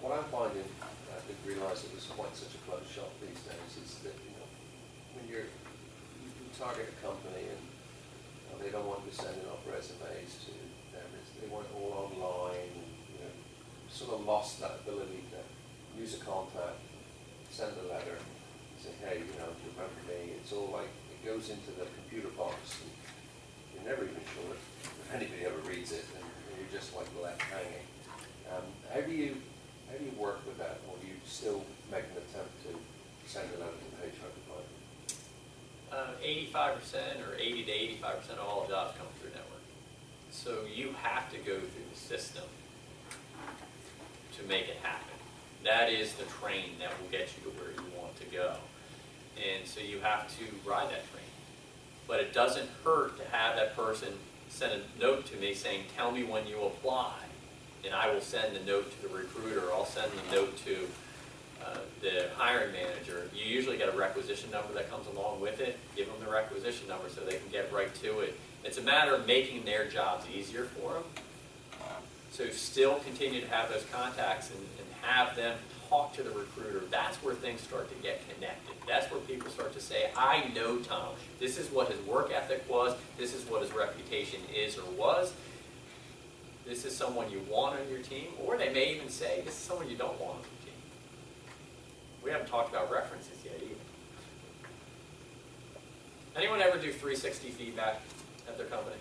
What I'm finding, I didn't realize it was quite such a close shop these days, is that, when you target a company and they don't want you sending off resumes to them, they want it all online, and, sort of lost that ability to use a contact, send a letter, say, hey, do you remember me? It's all like, it goes into the computer box, and you're never even sure if anybody ever reads it, and you're just like left hanging. How do you work with that, or do you still make an attempt to send a letter to the HR department? 85% or 80 to 85% of all jobs come through network. So you have to go through the system to make it happen. That is the train that will get you to where you want to go. And so you have to ride that train. But it doesn't hurt to have that person send a note to me saying, tell me when you apply. And I will send the note to the recruiter. I'll send the note to the hiring manager. You usually get a requisition number that comes along with it. Give them the requisition number so they can get right to it. It's a matter of making their jobs easier for them. So still continue to have those contacts and have them talk to the recruiter. That's where things start to get connected. That's where people start to say, I know Tom. This is what his work ethic was. This is what his reputation is or was. This is someone you want on your team. Or they may even say, this is someone you don't want on your team. We haven't talked about references yet either. Anyone ever do 360 feedback at their company?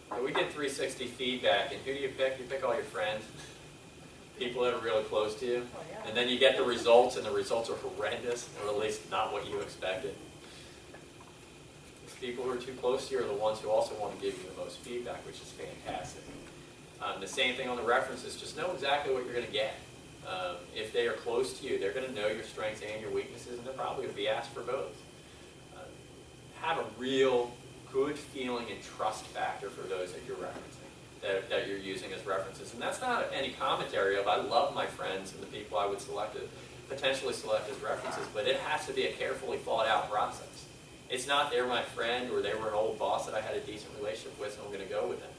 So we did 360 feedback, and who do you pick? You pick all your friends, people that are really close to you, Oh, yeah. and then you get the results, and the results are horrendous, or at least not what you expected. The people who are too close to you are the ones who also want to give you the most feedback, which is fantastic. The same thing on the references, just know exactly what you're going to get. If they are close to you, they're going to know your strengths and your weaknesses, and they're probably going to be asked for both. Have a real good feeling and trust factor for those that you're referencing, that you're using as references. And that's not any commentary of, I love my friends and the people I would potentially select as references, but it has to be a carefully thought out process. It's not they're my friend or they were an old boss that I had a decent relationship with, so I'm going to go with them.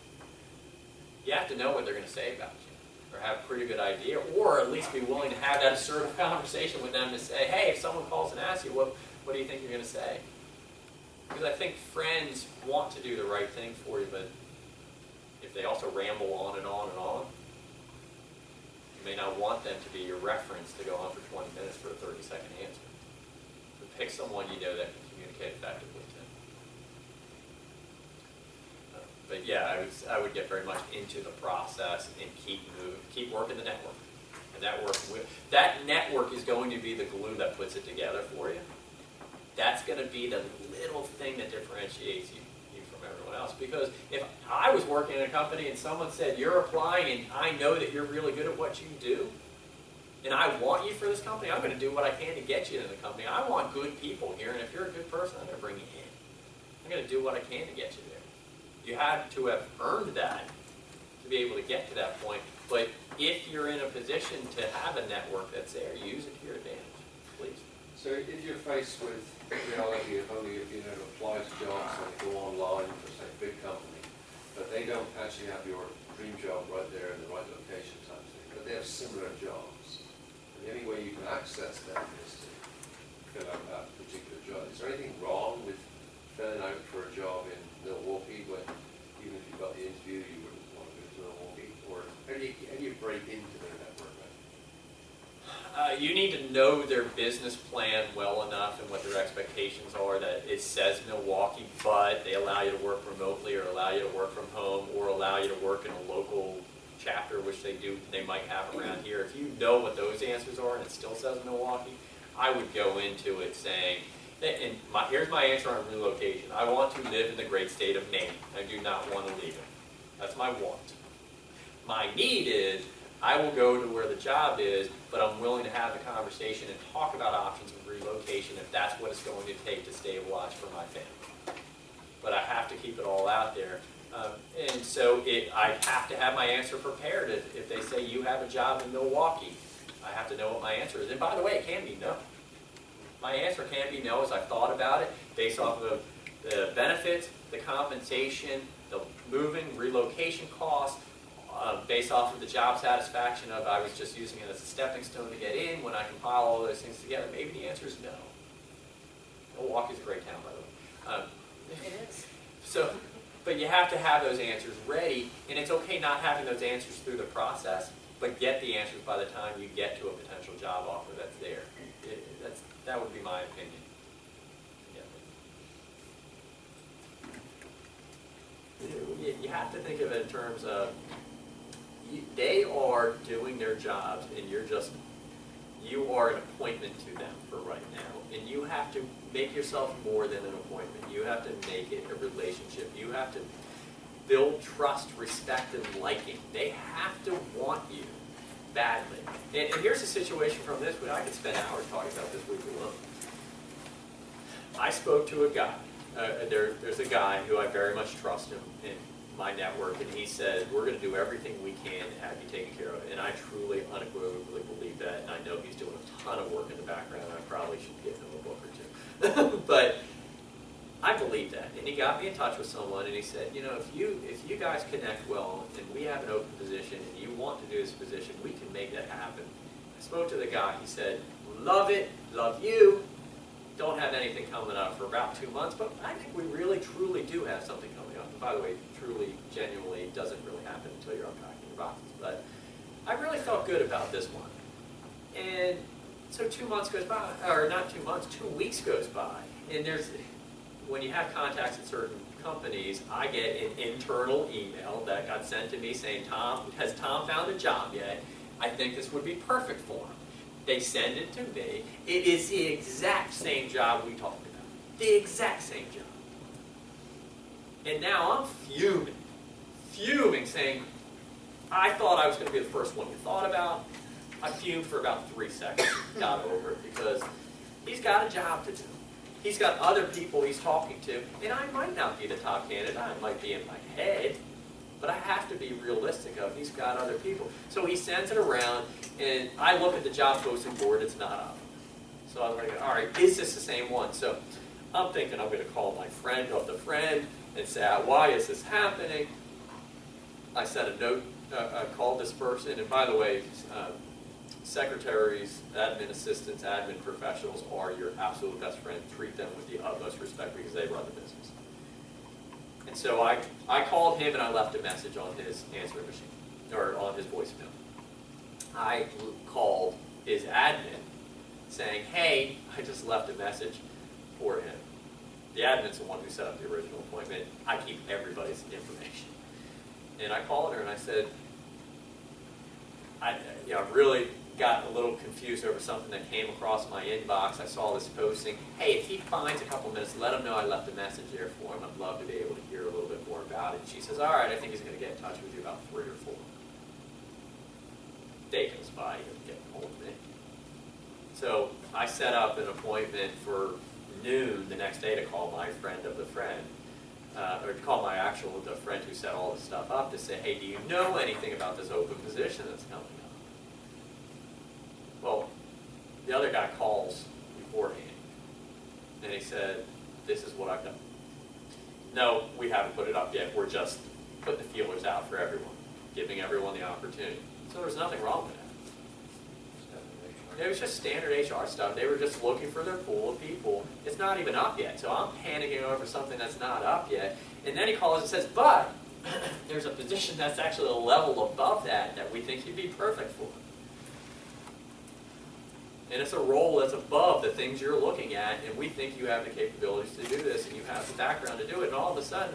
You have to know what they're going to say about you, or have a pretty good idea, or at least be willing to have that assertive conversation with them to say, hey, if someone calls and asks you, what do you think you're going to say? Because I think friends want to do the right thing for you, but if they also ramble on and on and on, you may not want them to be your reference to go on for 20 minutes for a 30-second answer. So pick someone you know that can communicate effectively to. But yeah, I would get very much into the process and keep working the network. And that network is going to be the glue that puts it together for you. That's going to be the little thing that differentiates you from everyone else. Because if I was working in a company and someone said, you're applying and I know that you're really good at what you do, and I want you for this company, I'm going to do what I can to get you into the company. I want good people here, and if you're a good person, I'm going to bring you in. I'm going to do what I can to get you there. You have to have earned that to be able to get to that point. But if you're in a position to have a network that's there, use it to your advantage, please. So if you're faced with the reality of only being able to apply to jobs that go online for, say, a big company, but they don't actually have your dream job right there in the right location type of thing, but they have similar jobs, and the only way you can access them is to fill out that particular job. Is there anything wrong with filling out for a job in Milwaukee when, even if you got the interview, you wouldn't want to go to Milwaukee? Or how do you break into their network? You need to know their business plan well enough and what their expectations are that it says Milwaukee, but they allow you to work remotely or allow you to work from home or allow you to work in a local chapter, which they might have around here. If you know what those answers are and it still says Milwaukee, I would go into it saying, here's my answer on relocation. I want to live in the great state of Maine. I do not want to leave it. That's my want. My need is, I will go to where the job is, but I'm willing to have the conversation and talk about options of relocation if that's what it's going to take to stabilize for my family. But I have to keep it all out there. And so I have to have my answer prepared. If they say you have a job in Milwaukee, I have to know what my answer is. And by the way, it can be no. My answer can be no as I've thought about it based off of the benefits, the compensation, the moving, relocation costs, based off of the job satisfaction of I was just using it as a stepping stone to get in. When I compile all those things together, maybe the answer is no. Milwaukee's a great town, by the way. It is. But you have to have those answers ready, and it's okay not having those answers through the process, but get the answers by the time you get to a potential job offer that's there. That would be my opinion. Yeah. You have to think of it in terms of they are doing their jobs, and you are an appointment to them for right now. And you have to make yourself more than an appointment. You have to make it a relationship. You have to build trust, respect, and liking. They have to want you. badly. And here's a situation from this week. I could spend hours talking about this week alone. I spoke to a guy. There's a guy who I very much trust him in my network, and he said, we're going to do everything we can to have you taken care of. And I truly, unequivocally believe that, and I know he's doing a ton of work in the background. I probably should give him a book or two. But I believe that. And he got me in touch with someone, and he said, if you guys connect well, and we have an open position, and you want to do this position, we can make that happen. I spoke to the guy. He said, love it, love you. Don't have anything coming up for about 2 months, but I think we really, truly do have something coming up. And by the way, truly, genuinely doesn't really happen until you're unpacking your boxes. But I really felt good about this one. And so 2 months goes by, or not 2 months, 2 weeks goes by. And when you have contacts at certain companies, I get an internal email that got sent to me saying, has Tom found a job yet? I think this would be perfect for him. They send it to me. It is the exact same job we talked about. The exact same job. And now I'm fuming, saying, I thought I was going to be the first one you thought about. I fumed for about 3 seconds, got over it, because he's got a job to do. He's got other people he's talking to, and I might not be the top candidate. I might be in my head, but I have to be realistic of he's got other people. So he sends it around, and I look at the job posting board, it's not up. So I was like, all right, is this the same one? So I'm thinking I'm going to call my friend of the friend and say, why is this happening? I sent a note, I called this person, and by the way, secretaries, admin assistants, admin professionals are your absolute best friend. Treat them with the utmost respect because they run the business. And so I called him and I left a message on his answering machine, or on his voicemail. I called his admin saying, hey, I just left a message for him. The admin's the one who set up the original appointment. I keep everybody's information. And I called her and I said, I really got a little confused over something that came across my inbox. I saw this posting. Hey, if he finds a couple minutes, let him know I left a message there for him. I'd love to be able to hear a little bit more about it. She says, all right, I think he's going to get in touch with you about 3 or 4. Day goes by, he doesn't get hold of me. So I set up an appointment for noon the next day to call my friend of the friend, or to call the friend who set all this stuff up to say, hey, do you know anything about this open position that's coming up? Well, the other guy calls beforehand, and he said, this is what I've done. No, we haven't put it up yet. We're just putting the feelers out for everyone, giving everyone the opportunity. So there's nothing wrong with that. It was just standard HR stuff. They were just looking for their pool of people. It's not even up yet. So I'm panicking over something that's not up yet. And then he calls and says, but there's a position that's actually a level above that we think you'd be perfect for. And it's a role that's above the things you're looking at, and we think you have the capabilities to do this, and you have the background to do it. And all of a sudden,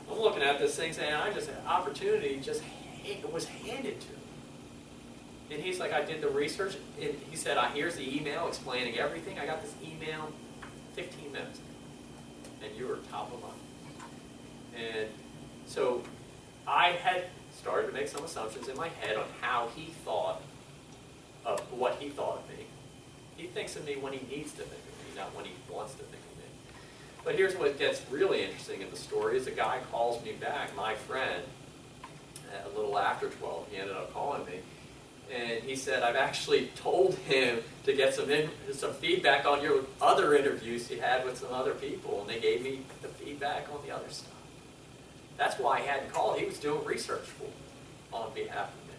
I'm looking at this thing saying, opportunity just was handed to me. And he's like, I did the research, and he said, here's the email explaining everything. I got this email 15 minutes ago, and you were top of mind. And so I had started to make some assumptions in my head on how he thought of what he thought of me. He thinks of me when he needs to think of me, not when he wants to think of me. But here's what gets really interesting in the story is a guy calls me back, my friend, a little after 12. He ended up calling me. And he said, I've actually told him to get some feedback on your other interviews he had with some other people. And they gave me the feedback on the other stuff. That's why he hadn't called. He was doing research on behalf of me.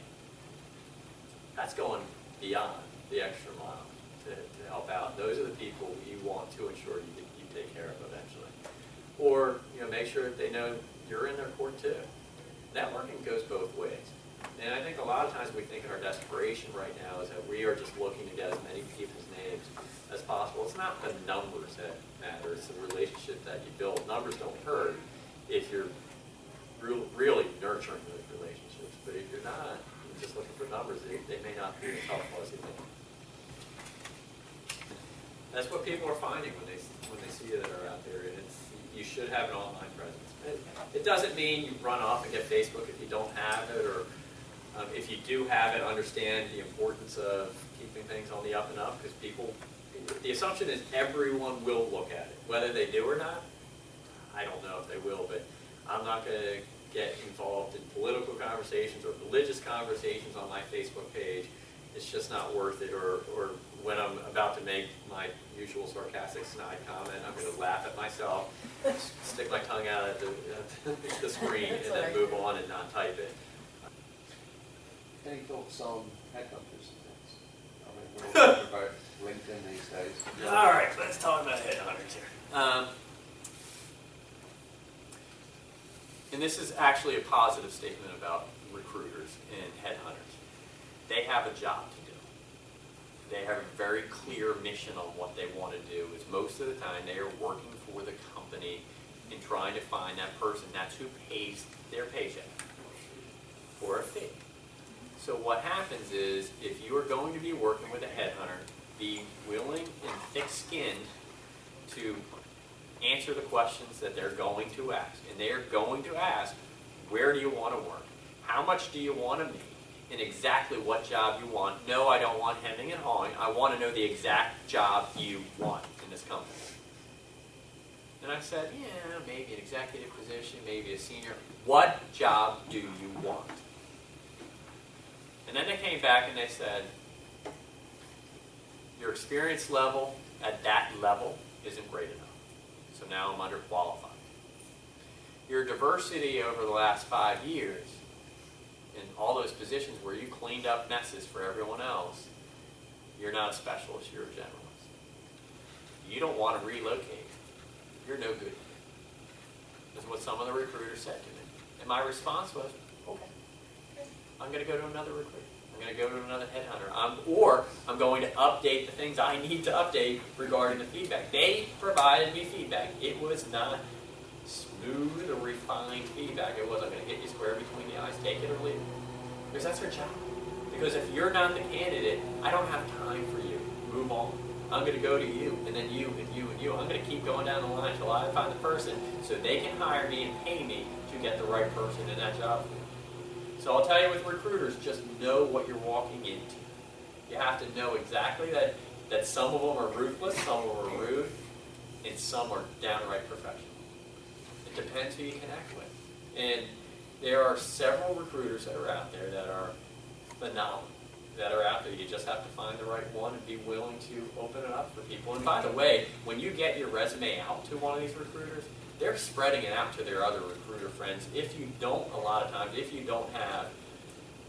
That's going beyond the extra mile to help out. Those are the people you want to ensure you take care of eventually. Or make sure that they know you're in their court too. Networking goes both ways. And I think a lot of times we think in our desperation right now is that we are just looking to get as many people's names as possible. It's not the numbers that matter, it's the relationship that you build. Numbers don't hurt if you're really nurturing those relationships. But if you're not, you're just looking for numbers, they may not be as helpful as you think. That's what people are finding when they see you that are out there. And you should have an online presence. It doesn't mean you run off and get Facebook if you don't have it, or If you do have it, understand the importance of keeping things on the up and up, because people, the assumption is everyone will look at it. Whether they do or not, I don't know if they will, but I'm not going to get involved in political conversations or religious conversations on my Facebook page. It's just not worth it. Or when I'm about to make my usual sarcastic snide comment, I'm going to laugh at myself, stick my tongue out at the screen, and then move on and not type it. Any thoughts on headhunters and things? I mean, we're all talking about LinkedIn these days. All right, let's talk about headhunters here. And this is actually a positive statement about recruiters and headhunters. They have a job to do. They have a very clear mission on what they want to do. Is most of the time they are working for the company and trying to find that person. That's who pays their paycheck for a fee. So what happens is, if you are going to be working with a headhunter, be willing and thick-skinned to answer the questions that they're going to ask. And they are going to ask, where do you want to work? How much do you want to make? And exactly what job you want. No, I don't want hemming and hawing. I want to know the exact job you want in this company. And I said, yeah, maybe an executive position, maybe a senior. What job do you want? And then they came back and they said, your experience level at that level isn't great enough. So now I'm underqualified. Your diversity over the last 5 years in all those positions where you cleaned up messes for everyone else, you're not a specialist, you're a generalist. You don't want to relocate. You're no good. That's what some of the recruiters said to me. And my response was, okay. I'm going to go to another recruiter. I'm going to go to another headhunter. Or I'm going to update the things I need to update regarding the feedback. They provided me feedback. It was not smooth or refined feedback. It wasn't going to hit you square between the eyes, take it or leave it. Because that's their job. Because if you're not the candidate, I don't have time for you. Move on. I'm going to go to you, and then you, and you, and you. I'm going to keep going down the line until I find the person so they can hire me and pay me to get the right person in that job for you. So I'll tell you with recruiters, just know what you're walking into. You have to know exactly that some of them are ruthless, some of them are rude, and some are downright professional. It depends who you connect with. And there are several recruiters that are out there that are phenomenal, that are out there. You just have to find the right one and be willing to open it up for people. And by the way, when you get your resume out to one of these recruiters, they're spreading it out to their other recruiter friends. If you don't, a lot of times, if you don't have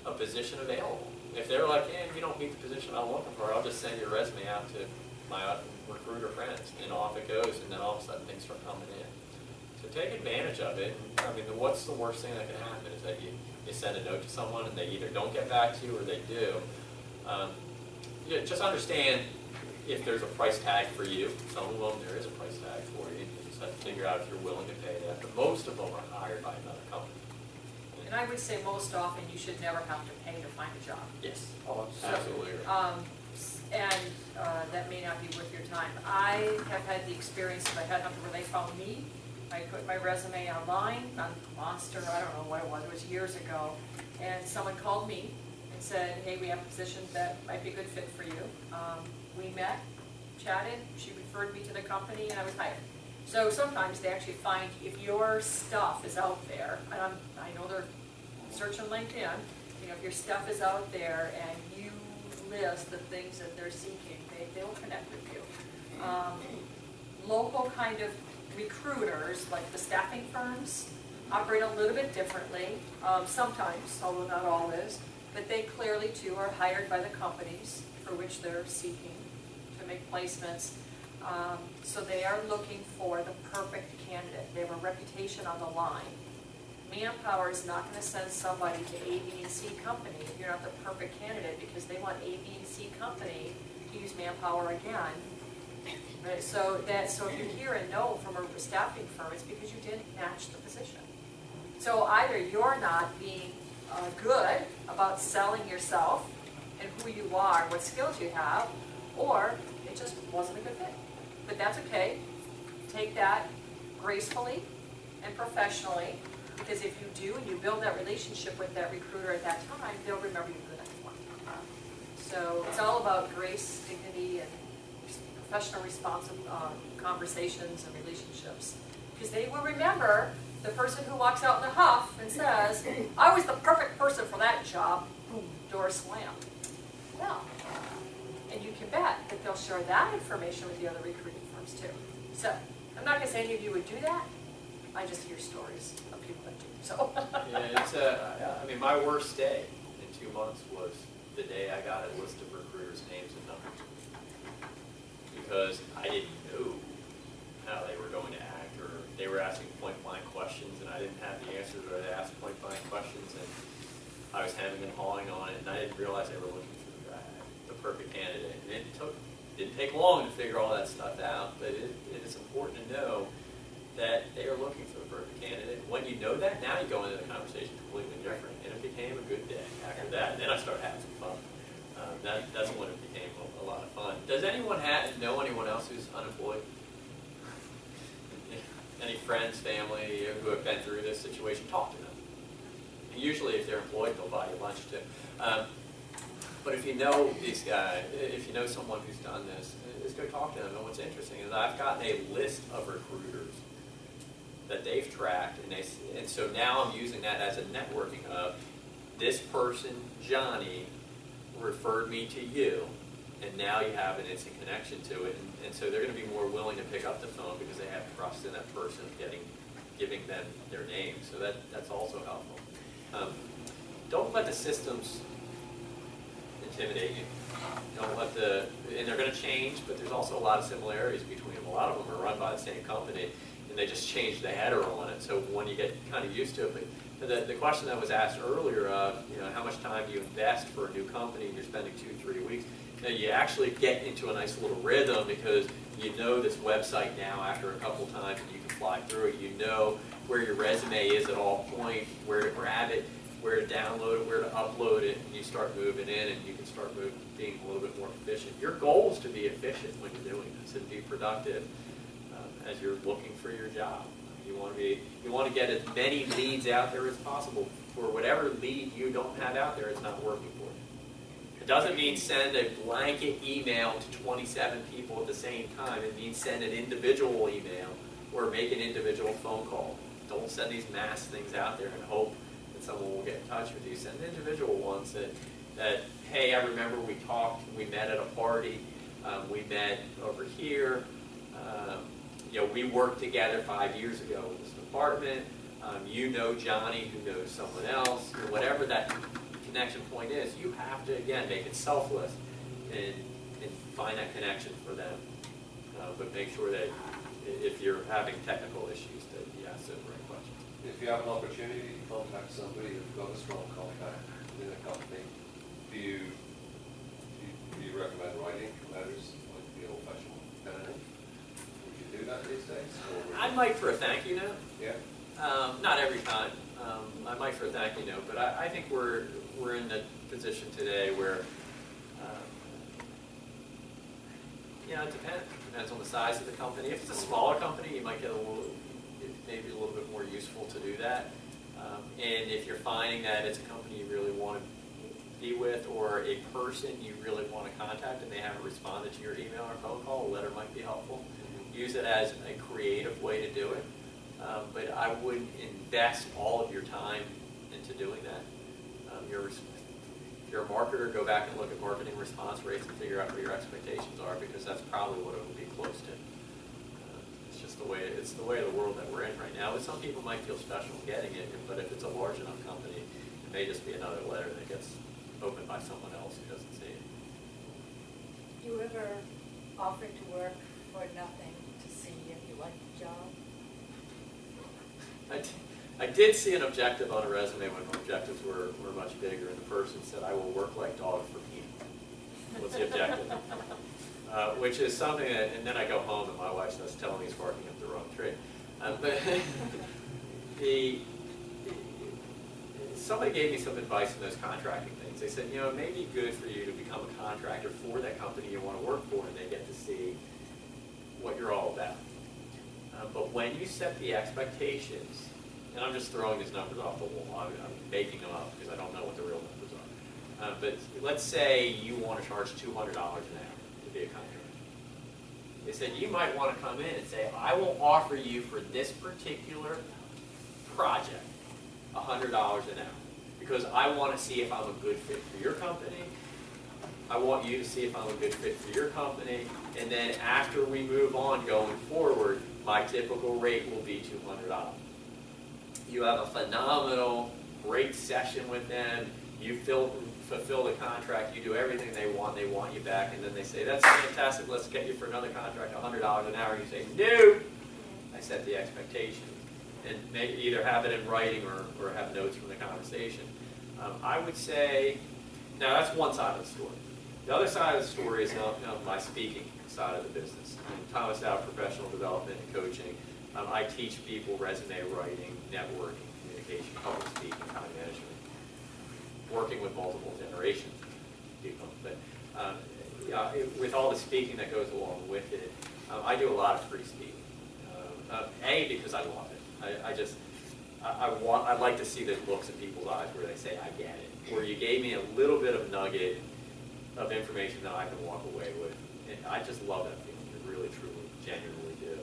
a position available. If they're like, you don't meet the position I'm looking for, I'll just send your resume out to my recruiter friends. And off it goes, and then all of a sudden things start coming in. So take advantage of it. I mean, what's the worst thing that can happen is that you send a note to someone and they either don't get back to you or they do. Just understand if there's a price tag for you. Some of them, there is a price tag for you. You just have to figure out if you're willing to pay that. But most of them are hired by another company. And I would say most often you should never have to pay to find a job. Yes. Oh, Absolutely. And that may not be worth your time. I have had the experience of a headhunter where they found me. I put my resume online on Monster, I don't know what it was years ago, and someone called me and said, hey, we have a position that might be a good fit for you. We met, chatted, she referred me to the company, and I was hired. So sometimes they actually find if your stuff is out there, and I know they're searching LinkedIn, if your stuff is out there and you list the things that they're seeking, they'll connect with you. Local kind of recruiters, like the staffing firms, operate a little bit differently, sometimes, although not always, but they clearly too are hired by the companies for which they're seeking to make placements. So they are looking for the perfect candidate. They have a reputation on the line. Manpower is not going to send somebody to A, B, and C company if you're not the perfect candidate, because they want A, B, and C company to use Manpower again. Right? So if you hear a no from a staffing firm, it's because you didn't match the position. So either you're not being good about selling yourself and who you are, what skills you have, or it just wasn't a good fit. But that's okay. Take that gracefully and professionally, Because if you do and you build that relationship with that recruiter at that time, they'll remember you for the next one. So it's all about grace, dignity, and professional responsive conversations and relationships. Because they will remember the person who walks out in a huff and says, I was the perfect person for that job, boom, door slam. Well, and you can bet that they'll share that information with the other recruiting firms too. So, I'm not gonna say any of you would do that, I just hear stories of people that do, so. Yeah, it's I mean, my worst day in 2 months was the day I got a list of recruiters' names and numbers. Because I didn't know how they were going to act, or they were asking point-blank questions, and I didn't have the answers, or they asked point-blank questions, and I was hemming and hawing on it, and I didn't realize they were looking for the perfect candidate. And it didn't take long to figure all that stuff out, but it is important to know that they are looking for the perfect candidate. When you know that, now you go into the conversation completely different, and it became a good day after that. And then I started having some fun. That's when it became a lot of fun. Does anyone know anyone else who's unemployed? Any friends, family who have been through this situation? Talk to them. And usually, if they're employed, they'll buy you lunch too. But if you know these guys, if you know someone who's done this, just go talk to them. And what's interesting is I've gotten a list of recruiters that they've tracked, and so now I'm using that as a networking hub. This person, Johnny, referred me to you, and now you have an instant connection to it, and so they're going to be more willing to pick up the phone because they have trust in that person, giving them their name. So that's also helpful. Don't let the systems intimidate you. Don't let and they're going to change, but there's also a lot of similarities between them. A lot of them are run by the same company, and they just changed the header on it. So when you get kind of used to it, but the question that was asked earlier of, how much time do you invest for a new company and you're spending 2-3 weeks, you actually get into a nice little rhythm because you know this website now after a couple times and you can fly through it. You know where your resume is at all points, where to grab it, where to download it, where to upload it, and you start moving in and you can start being a little bit more efficient. Your goal is to be efficient when you're doing this and be productive as you're looking for your job. You want to get as many leads out there as possible. For whatever lead you don't have out there, it's not working for you. It doesn't mean send a blanket email to 27 people at the same time. It means send an individual email or make an individual phone call. Don't send these mass things out there and hope that someone will get in touch with you. Send individual ones that hey, I remember we talked, we met at a party, we met over here. We worked together 5 years ago in this department. You know Johnny who knows someone else. Whatever that connection point is, you have to, again, make it selfless and find that connection for them. But make sure that if you're having technical issues, that you ask them the right questions. If you have an opportunity to contact somebody who's got a strong contact within a company, do you recommend writing letters like the old-fashioned pen and ink? Would you do that these days? I might for a thank you note. Yeah. Not every time. I might for a thank you note, but I think we're in the position today where it depends. It depends on the size of the company. If it's a smaller company, you might get maybe a little bit more useful to do that. And if you're finding that it's a company you really want to be with, or a person you really want to contact and they haven't responded to your email or phone call, a letter might be helpful. Use it as a creative way to do it. But I wouldn't invest all of your time into doing that. If you're a marketer, go back and look at marketing response rates and figure out what your expectations are, because that's probably what it will be close to. It's just the way of the world that we're in right now. Some people might feel special getting it, but if it's a large enough company, it may just be another letter that gets opened by someone else who doesn't see it. You ever offered to work for nothing to see if you liked the job? I did see an objective on a resume when my objectives were much bigger, and the person said, "I will work like dog for peanut." What's the objective? Which is something that, and then I go home and my wife starts telling me he's barking up the wrong tree. But somebody gave me some advice in those contracting things. They said, it may be good for you to become a contractor for that company you want to work for, and they get to see what you're all about. But when you set the expectations and I'm just throwing these numbers off the wall, I'm making them up because I don't know what the real numbers are. But let's say you want to charge $200 an hour to be a contractor. They said you might want to come in and say, I will offer you for this particular project $100 an hour because I want to see if I'm a good fit for your company. I want you to see if I'm a good fit for your company. And then after we move on going forward, my typical rate will be $200. You have a phenomenal, great session with them. You fulfill the contract. You do everything they want you back. And then they say, that's fantastic. Let's get you for another contract, $100 an hour. You say, no. I set the expectation. And maybe either have it in writing or have notes from the conversation. I would say, now that's one side of the story. The other side of the story is my speaking side of the business. I'm Dowd Professional Development and Coaching. I teach people resume writing, networking, communication, public speaking, time management, working with multiple generations of people. But with all the speaking that goes along with it, I do a lot of free speaking. Because I love it. I'd like to see the looks in people's eyes where they say, I get it. Where you gave me a little bit of nugget of information that I can walk away with. And I just love that feeling. I really, truly, genuinely do.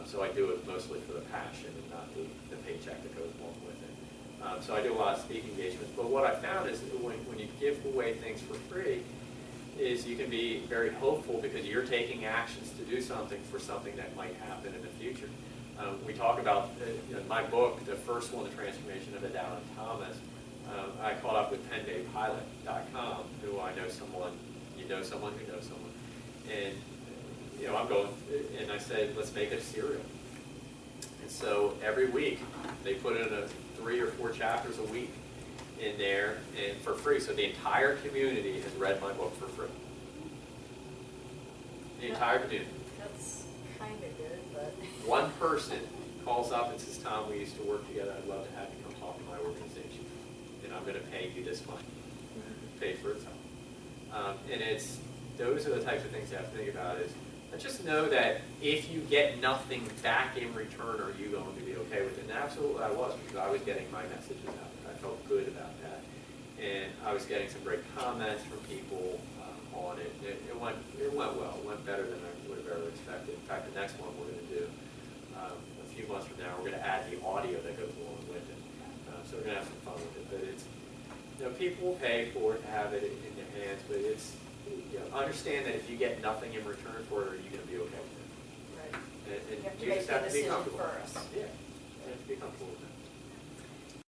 So I do it mostly for the passion and not the paycheck that goes along with it. So I do a lot of speaking engagements. But what I found is that when you give away things for free, is you can be very hopeful because you're taking actions to do something for something that might happen in the future. We talk about, my book, the first one, The Transformation of Dowd Thomas, I caught up with PenDayPilot.com, who I know someone, you know someone who knows someone. And, I'm going, and I said, let's make it a serial. And so every week, they put in 3 or 4 chapters a week in there and for free. So the entire community has read my book for free. The entire community. That's kind of good, but. One person calls up and says, Tom, we used to work together. I'd love to have you come talk to my organization. And I'm going to pay you this money. Pay for itself. And those are the types of things you have to think about is, just know that if you get nothing back in return, are you going to be okay with it? And absolutely I was, because I was getting my messages out there. I felt good about that. And I was getting some great comments from people on it. It went well. It went better than I would have ever expected. In fact, the next one we're going to do a few months from now, we're going to add the audio that goes along with it. So we're going to have some fun with it. But it's, people will pay for it to have it in their hands, but it's, understand that if you get nothing in return for it, are you going to be okay with it? Right. And You have to you make just the have to be decision comfortable. first. Yeah, you have to be comfortable with it.